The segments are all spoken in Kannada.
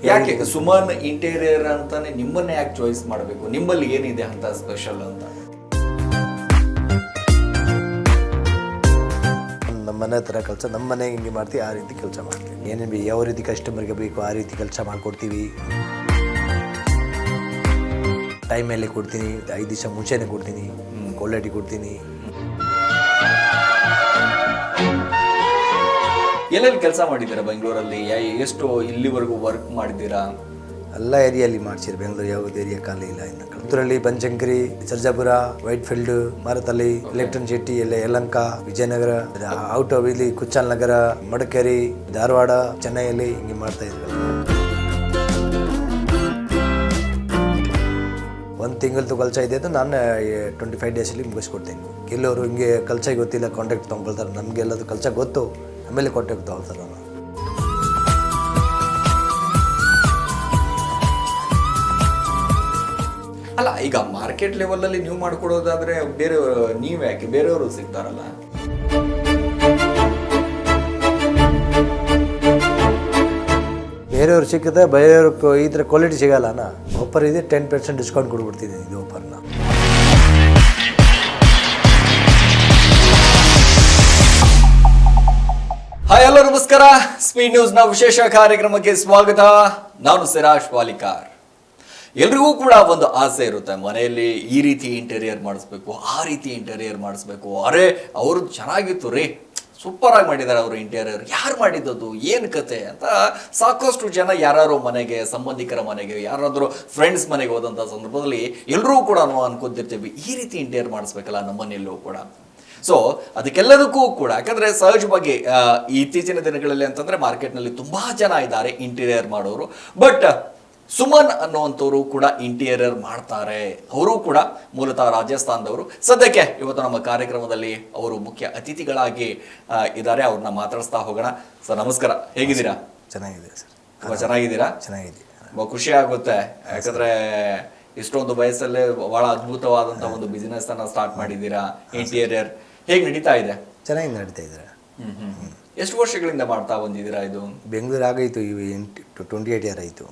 ಯಾಕೆ ಸುಮನ್ ಇಂಟೀರಿಯರ್ ಅಂತಾನೆ ನಿಮ್ಮನ್ನೇ ಯಾಕೆ ಚಾಯ್ಸ್ ಮಾಡಬೇಕು? ನಿಮ್ಮಲ್ಲಿ ಏನಿದೆ ಅಂತ ಸ್ಪೆಷಲ್ ಅಂತ? ನಮ್ಮ ಮನೆ ಥರ ಕೆಲಸ ನಮ್ಮ ಮನೆಗೆ ಹಿಂಗೆ ಮಾಡ್ತೀವಿ, ಆ ರೀತಿ ಕೆಲಸ ಮಾಡ್ತೀವಿ. ಏನೇನು ಯಾವ ರೀತಿ ಕಸ್ಟಮರ್ಗೆ ಬೇಕು ಆ ರೀತಿ ಕೆಲಸ ಮಾಡಿಕೊಡ್ತೀವಿ. ಟೈಮಲ್ಲಿ ಕೊಡ್ತೀನಿ, 5 ದಿವಸ ಮುಂಚೆನೇ ಕೊಡ್ತೀನಿ, ಕ್ವಾಲಿಟಿ ಕೊಡ್ತೀನಿ. ಎಲ್ಲೆಲ್ಲಿ ಕೆಲಸ ಮಾಡಿದ್ದೀರಾ ಬೆಂಗಳೂರಲ್ಲಿ? ಎಷ್ಟು ಇಲ್ಲಿವರೆಗೂ ವರ್ಕ್ ಮಾಡಿದ್ದೀರಾ? ಎಲ್ಲ ಏರಿಯಲ್ಲಿ ಮಾಡ್ಸಿರಿ. ಬೆಂಗಳೂರು ಯಾವುದು ಏರಿಯಾ ಖಾಲಿ ಇಲ್ಲ. ಇನ್ನು ಕಲ್ತೂರಲ್ಲಿ, Banashankari, Sarjapur, Whitefield, Marathahalli, electronic city, ಎಲ್ಲ ಯಲಹಂಕ, ವಿಜಯನಗರ, ಔಟ್ ಆಫ್ ಇಲ್ಲಿ ಕುಚ್ಚಾಲ್ ನಗರ, ಮಡಿಕೇರಿ, ಧಾರವಾಡ, ಚೆನ್ನೈಯಲ್ಲಿ ಹಿಂಗೆ ಮಾಡ್ತಾ ಇದ್ರು. 1 ತಿಂಗಳದ್ದು ಕೆಲಸ ಇದೆ ಅಂತ ನಾನು 25 ಡೇಸಲ್ಲಿ ಮುಗಿಸ್ಕೊಡ್ತೀನಿ. ಕೆಲವರು ಹಿಂಗೆ ಕೆಲಸ ಗೊತ್ತಿಲ್ಲ, ಕಾಂಟ್ಯಾಕ್ಟ್ ತೊಗೊಳ್ತಾರೆ. ನಮಗೆಲ್ಲದು ಕೆಲಸ ಗೊತ್ತು, ಆಮೇಲೆ ಕಾಂಟ್ಯಾಕ್ಟ್ ತೊಗೊಳ್ತಾರೆ. ನಾನು ಅಲ್ಲ, ಈಗ ಮಾರ್ಕೆಟ್ ಲೆವೆಲ್ ಅಲ್ಲಿ ನೀವು ಮಾಡ್ಕೊಡೋದಾದ್ರೆ ಬೇರೆ ನೀವು ಯಾಕೆ ಬೇರೆಯವರು ಸಿಗ್ತಾರಲ್ಲ? ಬೇರೆಯವ್ರು ಸಿಕ್ಕಿದ್ರೆ ಬೇರೆಯವ್ರು ಈ ಥರ ಕ್ವಾಲಿಟಿ ಸಿಗಲ್ಲ. ಆಫರ್ ಇದೆ, 10% ಡಿಸ್ಕೌಂಟ್ ಕೊಡ್ಬಿಡ್ತೀನಿ ಇದು ಆಫರ್ನ. ಹಾಯ್, ಹಲೋ, ನಮಸ್ಕಾರ. ಸ್ಪೀಡ್ ನ್ಯೂಸ್ ನ ವಿಶೇಷ ಕಾರ್ಯಕ್ರಮಕ್ಕೆ ಸ್ವಾಗತ. ನಾನು ಸಿರಾಜ್ ವಾಲಿಕಾರ್. ಎಲ್ರಿಗೂ ಕೂಡ ಒಂದು ಆಸೆ ಇರುತ್ತೆ, ಮನೆಯಲ್ಲಿ ಈ ರೀತಿ ಇಂಟೀರಿಯರ್ ಮಾಡಿಸ್ಬೇಕು, ಆ ರೀತಿ ಇಂಟೀರಿಯರ್ ಮಾಡಿಸ್ಬೇಕು. ಅರೆ, ಅವರು ಚೆನ್ನಾಗಿತ್ತು ರೀ, ಸೂಪರ್ ಆಗಿ ಮಾಡಿದ್ದಾರೆ ಅವರು ಇಂಟೀರಿಯರ್, ಯಾರು ಮಾಡಿದ್ದದು, ಏನು ಕತೆ ಅಂತ ಸಾಕಷ್ಟು ಜನ ಯಾರು ಮನೆಗೆ, ಸಂಬಂಧಿಕರ ಮನೆಗೆ, ಯಾರಾದರೂ ಫ್ರೆಂಡ್ಸ್ ಮನೆಗೆ ಹೋದಂಥ ಸಂದರ್ಭದಲ್ಲಿ ಎಲ್ಲರೂ ಕೂಡ ನಾವು ಅನ್ಕೊತಿರ್ತೀವಿ, ಈ ರೀತಿ ಇಂಟೀರಿಯರ್ ಮಾಡಿಸ್ಬೇಕಲ್ಲ ನಮ್ಮನೆಯಲ್ಲೂ ಕೂಡ. ಸೊ ಅದಕ್ಕೆಲ್ಲದಕ್ಕೂ ಕೂಡ ಯಾಕಂದರೆ ಸಹಜವಾಗಿ ಇತ್ತೀಚಿನ ದಿನಗಳಲ್ಲಿ ಅಂತಂದರೆ ಮಾರ್ಕೆಟ್ನಲ್ಲಿ ತುಂಬ ಜನ ಇದ್ದಾರೆ ಇಂಟೀರಿಯರ್ ಮಾಡೋರು. ಬಟ್ ಸುಮನ್ ಅನ್ನುವಂಥವ್ರು ಕೂಡ ಇಂಟೀರಿಯರ್ ಮಾಡ್ತಾರೆ. ಅವರು ಕೂಡ ಮೂಲತಃ ರಾಜಸ್ಥಾನದವರು. ಸದ್ಯಕ್ಕೆ ಇವತ್ತು ನಮ್ಮ ಕಾರ್ಯಕ್ರಮದಲ್ಲಿ ಅವರು ಮುಖ್ಯ ಅತಿಥಿಗಳಾಗಿ ಇದ್ದಾರೆ. ಅವ್ರನ್ನ ಮಾತಾಡಿಸ್ತಾ ಹೋಗೋಣ. ಸರ್ ನಮಸ್ಕಾರ, ಹೇಗಿದ್ದೀರಾ? ಚೆನ್ನಾಗಿದೆ ಸರ್. ತುಂಬ ಚೆನ್ನಾಗಿದ್ದೀರಾ? ಚೆನ್ನಾಗಿದೆ. ತುಂಬ ಖುಷಿ ಆಗುತ್ತೆ, ಯಾಕಂದರೆ ಇಷ್ಟೊಂದು ವಯಸ್ಸಲ್ಲೇ ಬಹಳ ಅದ್ಭುತವಾದಂಥ ಒಂದು ಬಿಸ್ನೆಸ್ ಅನ್ನ ಸ್ಟಾರ್ಟ್ ಮಾಡಿದ್ದೀರಾ. ಇಂಟೀರಿಯರ್ ಹೇಗೆ ನಡೀತಾ ಇದೆ? ಚೆನ್ನಾಗಿ ನಡೀತಾ ಇದ್ದಾರೆ. ಎಷ್ಟು ವರ್ಷಗಳಿಂದ ಮಾಡ್ತಾ ಬಂದಿದ್ದೀರಾ ಇದು? ಬೆಂಗಳೂರು ಆಗಾಯಿತು, 28 ಇಯರ್ ಆಯಿತು.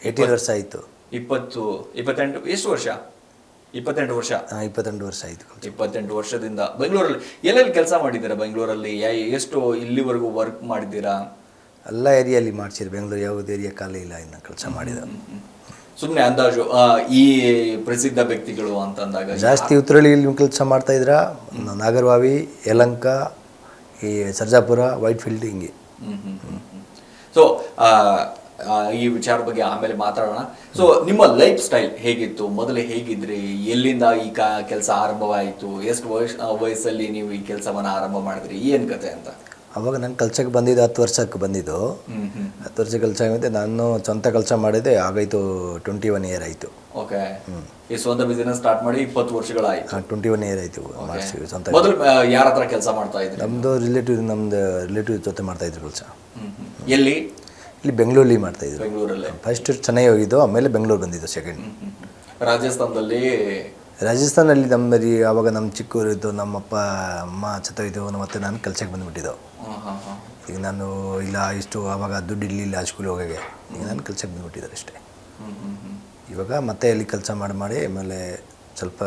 18 ವರ್ಷ ಆಯಿತು. 28 ಎಷ್ಟು ವರ್ಷ? 28 ವರ್ಷ. 22 ವರ್ಷ ಆಯಿತು. 28 ವರ್ಷದಿಂದ ಬೆಂಗಳೂರಲ್ಲಿ ಎಲ್ಲೆಲ್ಲಿ ಕೆಲಸ ಮಾಡಿದ್ದೀರಾ? ಬೆಂಗಳೂರಲ್ಲಿ ಎಷ್ಟು ಇಲ್ಲಿವರೆಗೂ ವರ್ಕ್ ಮಾಡಿದ್ದೀರಾ? ಎಲ್ಲ ಏರಿಯಲ್ಲಿ ಮಾಡ್ಸಿರಿ. ಬೆಂಗಳೂರು ಯಾವುದು ಏರಿಯಾ ಖಾಲಿ ಇಲ್ಲ ಇನ್ನು ಕೆಲಸ ಮಾಡಿದ. ಸುಮ್ಮನೆ ಅಂದಾಜು ಈ ಪ್ರಸಿದ್ಧ ವ್ಯಕ್ತಿಗಳು ಅಂತಂದಾಗ ಜಾಸ್ತಿ ಉತ್ತರಳ್ಳಿಯಲ್ಲಿ ಕೆಲಸ ಮಾಡ್ತಾ ಇದ್ರ, ನಾಗರಬಾವಿ, ಯಲಹಂಕ, ಈ ಸರ್ಜಾಪುರ, ವೈಟ್ ಫೀಲ್ಡ್ ಹಿಂಗೆ. ಸೊ ಈ ವಿಚಾರ ಬಗ್ಗೆ ಆಮೇಲೆ ಮಾತಾಡೋಣ. ಸೊ ನಿಮ್ಮ ಲೈಫ್ ಸ್ಟೈಲ್ ಹೇಗಿತ್ತು? ಮೊದಲೇ ಹೇಗಿದ್ರಿ? ಎಲ್ಲಿಂದ ಈ ಕೆಲಸ ಆರಂಭವಾಯಿತು? ಎಷ್ಟು ವಯಸ್ಸಲ್ಲಿ ನೀವು ಈ ಕೆಲಸವನ್ನ ಆರಂಭ ಮಾಡಿದ್ರಿ? ಏನ್ ಕತೆ ಅಂತ? ಅವಾಗ ನಾನು ಕೆಲ್ಸಕ್ಕೆ ಬಂದಿದ್ದು 10 ವರ್ಷಕ್ಕೆ ಬಂದಿದ್ದು. 10 ವರ್ಷ ಕೆಲಸ ಆಗಿದೆ. ನಾನು ಸ್ವಂತ ಕೆಲಸ ಮಾಡಿದೆ, ಆಗಾಯಿತು 21 ಇಯರ್ ಆಯಿತು. ಓಕೆ. ಈ ಸ್ವಂತ ಬಿಸಿನೆಸ್ ಸ್ಟಾರ್ಟ್ ಮಾಡಿ 20 ವರ್ಷಗಳಾಯಿತು. 21 ಇಯರ್ ಆಯಿತು ಮಾಡಿಸಿ ಸ್ವಂತ. ಮೊದಲು ಯಾರ ಹತ್ರ ಕೆಲಸ ಮಾಡ್ತಾ ಇದ್ರಿ? ನಮ್ಮದು ರಿಲೇಟಿವ್ ಜೊತೆ ಮಾಡ್ತಾ ಇದ್ರು ಕೆಲಸ. ಎಲ್ಲಿ? ಇಲ್ಲಿ ಬೆಂಗಳೂರಲ್ಲಿ ಮಾಡ್ತಾ ಇದ್ರು. ಬೆಂಗಳೂರಲ್ಲೇ ಫಸ್ಟ್ ಚೆನ್ನೈ ಹೋಗಿದ್ದು, ಆಮೇಲೆ ಬೆಂಗಳೂರು ಬಂದಿದ್ದು ಸೆಕೆಂಡ್. ರಾಜಸ್ಥಾನಲ್ಲಿ ನಮ್ಮಲ್ಲಿ ಆವಾಗ ನಮ್ಮ ಚಿಕ್ಕೂರಿದ್ದು, ನಮ್ಮಪ್ಪ ಅಮ್ಮ ಚತ್ತೋಯ್ತು, ಮತ್ತೆ ನಾನು ಕೆಲಸಕ್ಕೆ ಬಂದುಬಿಟ್ಟಿದ್ದು. ಈಗ ನಾನು ಇಲ್ಲ ಇಷ್ಟು ಆವಾಗ ದುಡ್ಡು ಇರಲಿಲ್ಲ ಸ್ಕೂಲ್ ಹೋಗೋಕ್ಕೆ. ಈಗ ನಾನು ಕೆಲಸಕ್ಕೆ ಬಂದುಬಿಟ್ಟಿದ್ದಾರೆ ಅಷ್ಟೇ. ಇವಾಗ ಮತ್ತೆ ಅಲ್ಲಿ ಕೆಲಸ ಮಾಡಿ ಆಮೇಲೆ ಸ್ವಲ್ಪ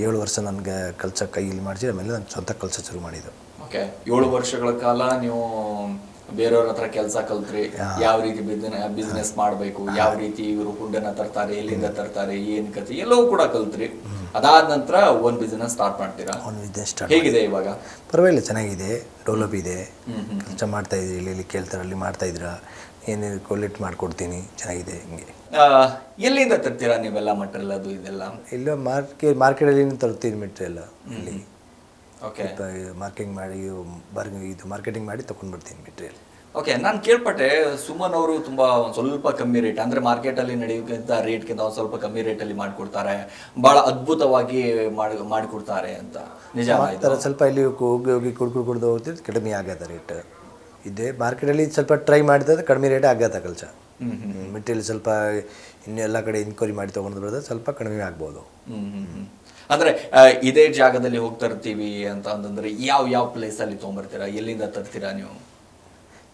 7 ವರ್ಷ ನನಗೆ ಕೆಲಸ ಕೈಯಲ್ಲಿ ಮಾಡಿಸಿ ಆಮೇಲೆ ನಾನು ಸ್ವಂತ ಕೆಲಸ ಶುರು ಮಾಡಿದ್ದು. ಓಕೆ. 7 ವರ್ಷಗಳ ಕಾಲ ನೀವು ಬೇರೆಯವ್ರ ಹತ್ರ ಕೆಲಸ ಕಲ್ತ್ರಿ, ಯಾವ ರೀತಿ ಬಿಸ್ನೆಸ್ ಮಾಡಬೇಕು, ಯಾವ ರೀತಿ ಇವರು ಫುಡ್ಡನ್ನ ತರ್ತಾರೆ, ಎಲ್ಲಿಂದ ತರ್ತಾರೆ, ಏನ್ ಕತೆ ಎಲ್ಲವೂ ಕೂಡ ಕಲ್ತ್ರಿ. ಅದಾದ ನಂತರ ಒಂದು ಬಿಸ್ನೆಸ್ ಸ್ಟಾರ್ಟ್ ಮಾಡ್ತೀರಾ. ಹೇಗಿದೆ ಇವಾಗ? ಪರವಾಗಿಲ್ಲ, ಚೆನ್ನಾಗಿದೆ, ಡೆವಲಪ್ ಇದೆ. ಕೆಲಸ ಮಾಡ್ತಾ ಇದ್ರಿ, ಇಲ್ಲಿ ಕೇಳ್ತಾರೆ, ಅಲ್ಲಿ ಮಾಡ್ತಾ ಇದ್ರ, ಏನೇನು ಕ್ವಾಲಿಟಿ ಮಾಡಿಕೊಡ್ತೀನಿ, ಚೆನ್ನಾಗಿದೆ. ಹಿಂಗೆ ಎಲ್ಲಿಂದ ತರ್ತೀರಾ ನೀವೆಲ್ಲ ಮಟೀರಿಯಲ್ ಅದು ಇದೆಲ್ಲ? ಇಲ್ಲ ಮಾರ್ಕೆಟಲ್ಲಿ ತರ್ತೀನಿ ಮೆಟೀರಿಯಲ್ ಇಲ್ಲಿ. ಓಕೆ. ಮಾರ್ಕೆಟಿಂಗ್ ಮಾಡಿ ತೊಗೊಂಡ್ಬಿಡ್ತೀನಿ ಮೆಟೀರಿಯಲ್. ಓಕೆ. ನಾನು ಕೇಳ್ಪಟ್ಟೆ ಸುಮನ್ ಅವರು ತುಂಬಾ ಸ್ವಲ್ಪ ಕಮ್ಮಿ ರೇಟ್, ಅಂದ್ರೆ ಮಾರ್ಕೆಟ್ ಅಲ್ಲಿ ನಡೆಯುವಂತ ರೇಟ್ಗಿಂತ ಒಂದು ಸ್ವಲ್ಪ ಕಮ್ಮಿ ರೇಟಲ್ಲಿ ಮಾಡಿಕೊಡ್ತಾರೆ, ಬಹಳ ಅದ್ಭುತವಾಗಿ ಮಾಡಿಕೊಡ್ತಾರೆ ಅಂತ. ನಿಜ? ಸ್ವಲ್ಪ ಇಲ್ಲಿ ಹೋಗಿ ಕುಡ್ದು ಹೋಗ್ತಿದ್ದು ಕಡಿಮೆ ಆಗತ್ತೆ ರೇಟ್. ಇದೆ ಮಾರ್ಕೆಟಲ್ಲಿ ಸ್ವಲ್ಪ ಟ್ರೈ ಮಾಡಿದ್ರೆ ಕಡಿಮೆ ರೇಟ್ ಆಗತ್ತೆ ಕೆಲಸ. ಮೆಟೀರಿಯಲ್ ಸ್ವಲ್ಪ ಇನ್ನೆಲ್ಲ ಕಡೆ ಇನ್ಕ್ವೈರಿ ಮಾಡಿ ತೊಗೊಂಡು ಬರೋದು ಸ್ವಲ್ಪ ಕಡಿಮೆ ಆಗ್ಬೋದು. ಅಂದ್ರೆ ಇದೇ ಜಾಗದಲ್ಲಿ ಹೋಗಿ ತರ್ತೀವಿ ಅಂತ ಅಂತಂದ್ರೆ ಯಾವ ಪ್ಲೇಸ್ ಅಲ್ಲಿ ತೊಗೊಂಬರ್ತೀರಾ? ಎಲ್ಲಿಂದ ತರ್ತೀರಾ ನೀವು?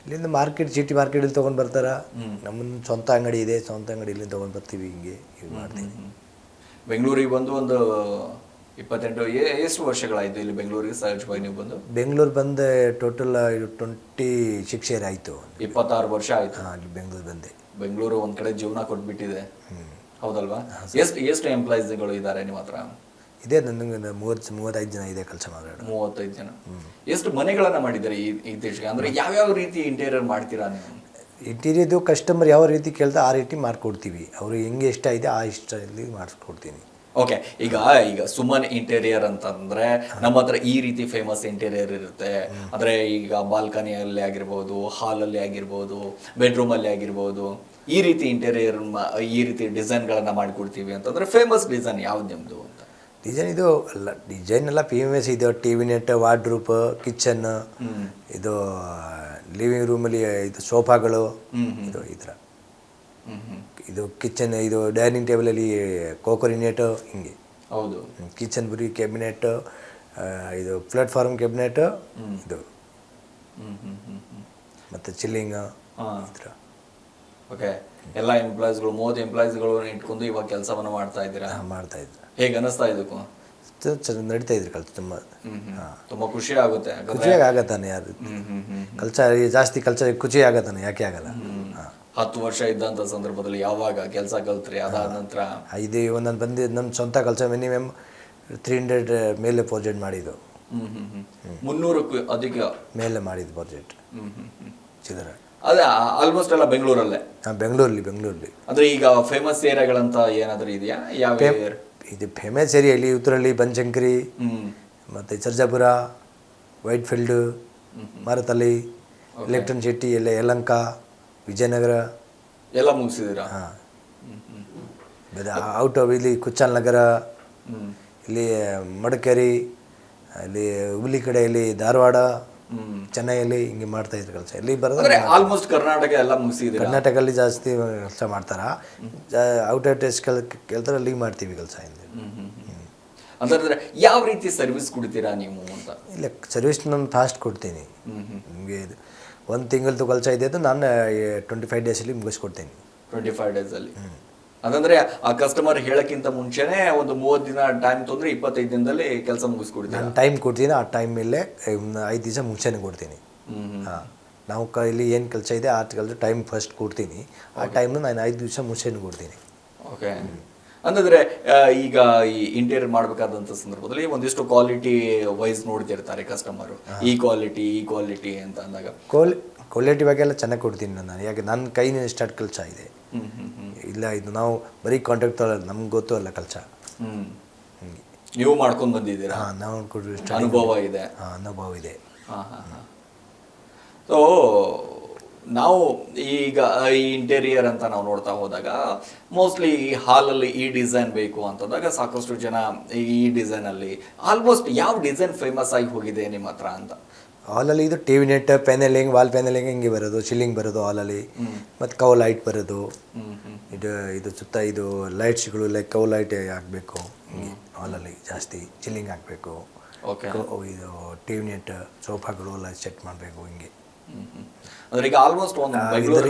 ಇಲ್ಲಿಂದ ಮಾರ್ಕೆಟ್ ಸಿಟಿ ಮಾರ್ಕೆಟಲ್ಲಿ ತೊಗೊಂಡು ಬರ್ತಾರ. ನಮ್ಮನ್ನು ಸ್ವಂತ ಅಂಗಡಿ ಇದೆ, ಸ್ವಂತ ಅಂಗಡಿಯಲ್ಲಿ ತೊಗೊಂಡು ಬರ್ತೀವಿ, ಹಿಂಗೆ ಯೂಸ್ ಮಾಡ್ತೀವಿ. ಬೆಂಗಳೂರಿಗೆ ಬಂದು ಒಂದು 28 ಎಷ್ಟು ವರ್ಷಗಳಾಯಿತು ಇಲ್ಲಿ ಬೆಂಗಳೂರಿಗೆ ಸಹಜವಾಗಿ ನೀವು ಬಂದು? ಬೆಂಗಳೂರು ಬಂದು ಟೋಟಲ್ 26 ಇಯರ್ ಆಯಿತು. 26 ವರ್ಷ ಆಯಿತು ಅಲ್ಲಿ ಬೆಂಗಳೂರು ಬಂದೆ. ಬೆಂಗಳೂರು ಒಂದು ಕಡೆ ಜೀವನ ಕೊಟ್ಬಿಟ್ಟಿದೆ, ಹೌದಲ್ವಾ? ಎಷ್ಟು ಎಂಪ್ಲಾಯೀಸ್ಗಳು ಇದ್ದಾರೆ ನಿಮ್ಮ ಹತ್ರ? ಇದೆ ನನಗೆ 35 ಜನ ಇದೆ ಕೆಲಸ ಮಾಡೋದು. 35 ಜನ. ಎಷ್ಟು ಮನೆಗಳನ್ನು ಮಾಡಿದ್ದಾರೆ ಇತ್ತೀಚೆಗೆ? ಅಂದರೆ ಯಾವ್ಯಾವ ರೀತಿ ಇಂಟೀರಿಯರ್ ಮಾಡ್ತೀರಾ ನೀವು? ಇಂಟೀರಿಯರ್ದು ಕಸ್ಟಮರ್ ಯಾವ ರೀತಿ ಕೇಳ್ತಾ ಆ ರೀತಿ ಮಾಡಿಕೊಡ್ತೀವಿ. ಅವರು ಹೆಂಗೆ ಇಷ್ಟ ಇದೆ ಆ ಇಷ್ಟದಲ್ಲಿ ಮಾಡಿಸ್ಕೊಡ್ತೀನಿ. ಓಕೆ, ಈಗ ಸುಮನ್ ಇಂಟೀರಿಯರ್ ಅಂತಂದ್ರೆ ನಮ್ಮ ಹತ್ರ ಈ ರೀತಿ ಫೇಮಸ್ ಇಂಟೀರಿಯರ್ ಇರುತ್ತೆ. ಅಂದ್ರೆ ಈಗ ಬಾಲ್ಕನಿಯಲ್ಲಿ ಆಗಿರ್ಬೋದು, ಹಾಲಲ್ಲಿ ಆಗಿರ್ಬೋದು, ಬೆಡ್ರೂಮಲ್ಲಿ ಆಗಿರ್ಬೋದು, ಈ ರೀತಿ ಇಂಟೀರಿಯರ್ ಈ ರೀತಿ ಡಿಸೈನ್ಗಳನ್ನು ಮಾಡಿಕೊಡ್ತೀವಿ ಅಂತಂದ್ರೆ ಫೇಮಸ್ ಡಿಸೈನ್ ಯಾವ್ದು ನಿಮ್ಮದು ಅಂತ? ಡಿಸೈನ್ ಇದು ಅಲ್ಲ, ಡಿಸೈನ್ ಎಲ್ಲ ಫೇಮಸ್ ಇದೆ. ಟಿವಿ ನೆಟ್, ವಾರ್ಡ್ರೂಪ್, ಕಿಚನ್, ಇದು ಲಿವಿಂಗ್ ರೂಮಲ್ಲಿ ಇದು ಸೋಫಾಗಳು, ಇದು ಈ ಥರ. ಇದು ಕಿಚನ್, ಇದು ಡೈನಿಂಗ್ ಟೇಬಲಲ್ಲಿ ಕೋಕರಿ ನೆಟ್, ಹಿಂಗೆ. ಹೌದು. ಕಿಚನ್ ಬರೀ ಕೆಬಿನೆಟ್, ಇದು ಪ್ಲಾಟ್ಫಾರ್ಮ್ ಕೆಬಿನೆಟ್, ಇದು ಮತ್ತು ಚಿಲ್ಲಿಂಗ್, ಈ ಥರ. ಓಕೆ, ಎಲ್ಲ ಎಂಪ್ಲಾಯೀಸ್ಗಳು 30 ಎಂಪ್ಲಾಯೀಸ್ಗಳು ಇಟ್ಕೊಂಡು ಇವಾಗ ಕೆಲಸವನ್ನು ಮಾಡ್ತಾ ಇದ್ದೀರಾ? ಮಾಡ್ತಾ ಇದ್ರು. ಹೇಗೆ ಅನಿಸ್ತಾ ಇದಕ್ಕೂ? ನಡೀತಾ ಇದ್ರು ಕೆಲಸ. ತುಂಬ ಖುಷಿ ಆಗುತ್ತೆ. ಖುಷಿಯಾಗಿ ಆಗತ್ತಾನೆ, ಯಾರು ಕೆಲಸ ಜಾಸ್ತಿ ಕೆಲಸ ಖುಷಿ ಆಗತ್ತಾನೆ, ಯಾಕೆ ಆಗಲ್ಲ. 10 ವರ್ಷ ಇದ್ದಂಥ ಸಂದರ್ಭದಲ್ಲಿ ಯಾವಾಗ ಕೆಲಸ ಕಲ್ತ್ರಿ? ಅದಾದ ನಂತರ ಇದು ನಾನು ಬಂದಿದ್ದು ನನ್ನ ಸ್ವಂತ ಕೆಲಸ ಮಿನಿಮಮ್ 300 ಮೇಲೆ ಪ್ರಾಜೆಕ್ಟ್ ಮಾಡಿದ್ದು. 300ಕ್ಕೂ ಅಧಿಕ ಮೇಲೆ ಮಾಡಿದ್ದು ಪ್ರಾಜೆಕ್ಟ್ ಚಿಲ್ಲರೆ. ಅದೇ ಆಲ್ಮೋಸ್ಟ್ ಎಲ್ಲ ಬೆಂಗಳೂರಲ್ಲೇ? ಬೆಂಗಳೂರಲ್ಲಿ. ಅಂದರೆ ಈಗ ಫೇಮಸ್ ಏರಿಯಾಗಳಂತ ಏನಾದರೂ ಇದೆಯಾ? ಯಾವ ಇದು ಫೇಮಸ್ ಏರಿಯಾ ಇಲ್ಲಿ ಉತ್ತರಳ್ಳಿ, ಬನಶಂಕರಿ, ಮತ್ತು Sarjapur, Whitefield, Marathahalli, electronic city, ಎಲ್ಲ ಯಲಹಂಕ, ವಿಜಯನಗರ ಎಲ್ಲ ಮುಗಿಸಿದ್ದೀರಾ? ಹಾಂ. ಔಟ್ ಆಫ್ ಇಲ್ಲಿ ಕುಚಾಲ್ ನಗರ, ಇಲ್ಲಿ ಮಡಿಕೇರಿ, ಇಲ್ಲಿ ಹುಬ್ಳಿ ಕಡೆ, ಇಲ್ಲಿ ಧಾರವಾಡ, ಚೆನ್ನೈಯಲ್ಲಿ ಹಿಂಗೆ ಮಾಡ್ತಾ ಇದ್ರು ಕೆಲಸ. ಇಲ್ಲಿ ಬರೋದ್ರೆ ಆಲ್ಮೋಸ್ಟ್ ಕರ್ನಾಟಕ ಎಲ್ಲ ಮುಗಿಸಿದ್ದೀರಾ? ಕರ್ನಾಟಕದಲ್ಲಿ ಜಾಸ್ತಿ ಕೆಲಸ ಮಾಡ್ತಾರ. ಔಟ್ ಆಫ್ ಟೆಸ್ಟ್ ಕೇಳ್ತಾರೆ, ಅಲ್ಲಿಗೆ ಮಾಡ್ತೀವಿ ಕೆಲಸ. ಅಂತಂದ್ರೆ ಯಾವ ರೀತಿ ಸರ್ವಿಸ್ ಕೊಡ್ತೀರಾ ನೀವು ಅಂತ? ಇಲ್ಲ, ಸರ್ವಿಸ್ ನಾನು ಫಾಸ್ಟ್ ಕೊಡ್ತೀನಿ. ನಿಮಗೆ ಇದು 1 ತಿಂಗಳದ್ದು ಕೆಲಸ ಇದೆ ಅದು ನಾನು 25 ಡೇಸಲ್ಲಿ ಮುಗಿಸ್ಕೊಡ್ತೀನಿ. 25 ಡೇಸಲ್ಲಿ ಅಂತಂದ್ರೆ ಆ ಕಸ್ಟಮರ್ ಹೇಳಕ್ಕಿಂತ ಮುಂಚೆನೆ ಒಂದು 30 ದಿನ ಟೈಮ್ ತೊಂದರೆ 25 ದಿನದಲ್ಲಿ ಕೆಲಸ ಮುಗಿಸ್ಕೊಡ್ತೀನಿ. ನಾನು ಟೈಮ್ ಕೊಡ್ತೀನಿ, ಆ ಟೈಮ್ ಮೇಲೆ 5 ದಿವಸ ಮುಂಚೆನೇ ಕೊಡ್ತೀನಿ. ಹಾಂ, ನಾವು ಇಲ್ಲಿ ಏನು ಕೆಲಸ ಇದೆ ಆ ಕೆಲಸ ಟೈಮ್ ಫಸ್ಟ್ ಕೊಡ್ತೀನಿ. ಆ ಟೈಮ್ನ ನಾನು 5 ದಿವಸ ಮುಂಚೆನೇ ಕೊಡ್ತೀನಿ. ಓಕೆ, ಅಂತಂದರೆ ಈಗ ಈ ಇಂಟೀರಿಯರ್ ಮಾಡಬೇಕಾದಂಥ ಸಂದರ್ಭದಲ್ಲಿ ಒಂದಿಷ್ಟು ಕ್ವಾಲಿಟಿ ವೈಸ್ ನೋಡ್ತಿರ್ತಾರೆ ಕಸ್ಟಮರು. ಈ ಕ್ವಾಲಿಟಿ ಅಂತ ಅಂದಾಗ ಕ್ವಾಲಿಟಿ ಬಗ್ಗೆ ಎಲ್ಲ ಚೆನ್ನಾಗಿ ಕೊಡ್ತೀನಿ ನಾನು. ಯಾಕೆ ನನ್ನ ಕೈನೇ ಸ್ಟಾರ್ಟ್ ಕೆಲಸ ಇದೆ. ಇಲ್ಲ, ಇದು ನಾವು ಬರೀ ಕಾಂಟ್ರಾಕ್ಟ್ ತೊಗೊಳ್ಳೋದು, ನಮ್ಗೆ ಗೊತ್ತು ಅಲ್ಲ ಕೆಲಸ. ನೀವು ಮಾಡ್ಕೊಂಡು ಬಂದಿದ್ದೀರಾ? ಹಾಂ, ನಾವು ಅನುಭವ ಇದೆ. ಹಾಂ, ಅನುಭವ ಇದೆ. ಸೊ ನಾವು ಈಗ ಈ ಇಂಟೀರಿಯರ್ ಅಂತ ನಾವು ನೋಡ್ತಾ ಹೋದಾಗ ಮೋಸ್ಟ್ಲಿ ಈ ಹಾಲಲ್ಲಿ ಈ ಡಿಸೈನ್ ಬೇಕು ಅಂತಂದಾಗ ಸಾಕಷ್ಟು ಜನ ಈ ಡಿಸೈನಲ್ಲಿ ಆಲ್ಮೋಸ್ಟ್ ಯಾವ ಡಿಸೈನ್ ಫೇಮಸ್ ಆಗಿ ಹೋಗಿದೆ ನಿಮ್ಮ ಹತ್ರ ಅಂತ? ಹಾಲಲ್ಲಿ ಇದು ಟಿವಿ ನೆಟ್, ಪ್ಯಾನೆಲಿಂಗ್, ವಾಲ್ ಪ್ಯಾನೆಲಿಂಗ್ ಹಿಂಗೆ ಬರೋದು, ಶಿಲ್ಲಿಂಗ್ ಬರೋದು ಹಾಲಲ್ಲಿ, ಮತ್ತು ಕೌ ಲೈಟ್ ಬರೋದು. ಇದು ಸುತ್ತ ಇದು ಲೈಟ್ಸ್ಗಳು, ಲೈಕ್ ಕೌ ಲೈಟ್ ಹಾಕಬೇಕು ಹಿಂಗೆ ಹಾಲಲ್ಲಿ ಜಾಸ್ತಿ, ಚಿಲ್ಲಿಂಗ್ ಹಾಕಬೇಕು. ಓಕೆ, ಇದು ಟಿವಿ ನೆಟ್, ಸೋಫಾಗಳು ಎಲ್ಲ ಸೆಟ್ ಮಾಡಬೇಕು ಹಿಂಗೆ. ಅಂದರೆ ಈಗ ಆಲ್ಮೋಸ್ಟ್ ಒಂದು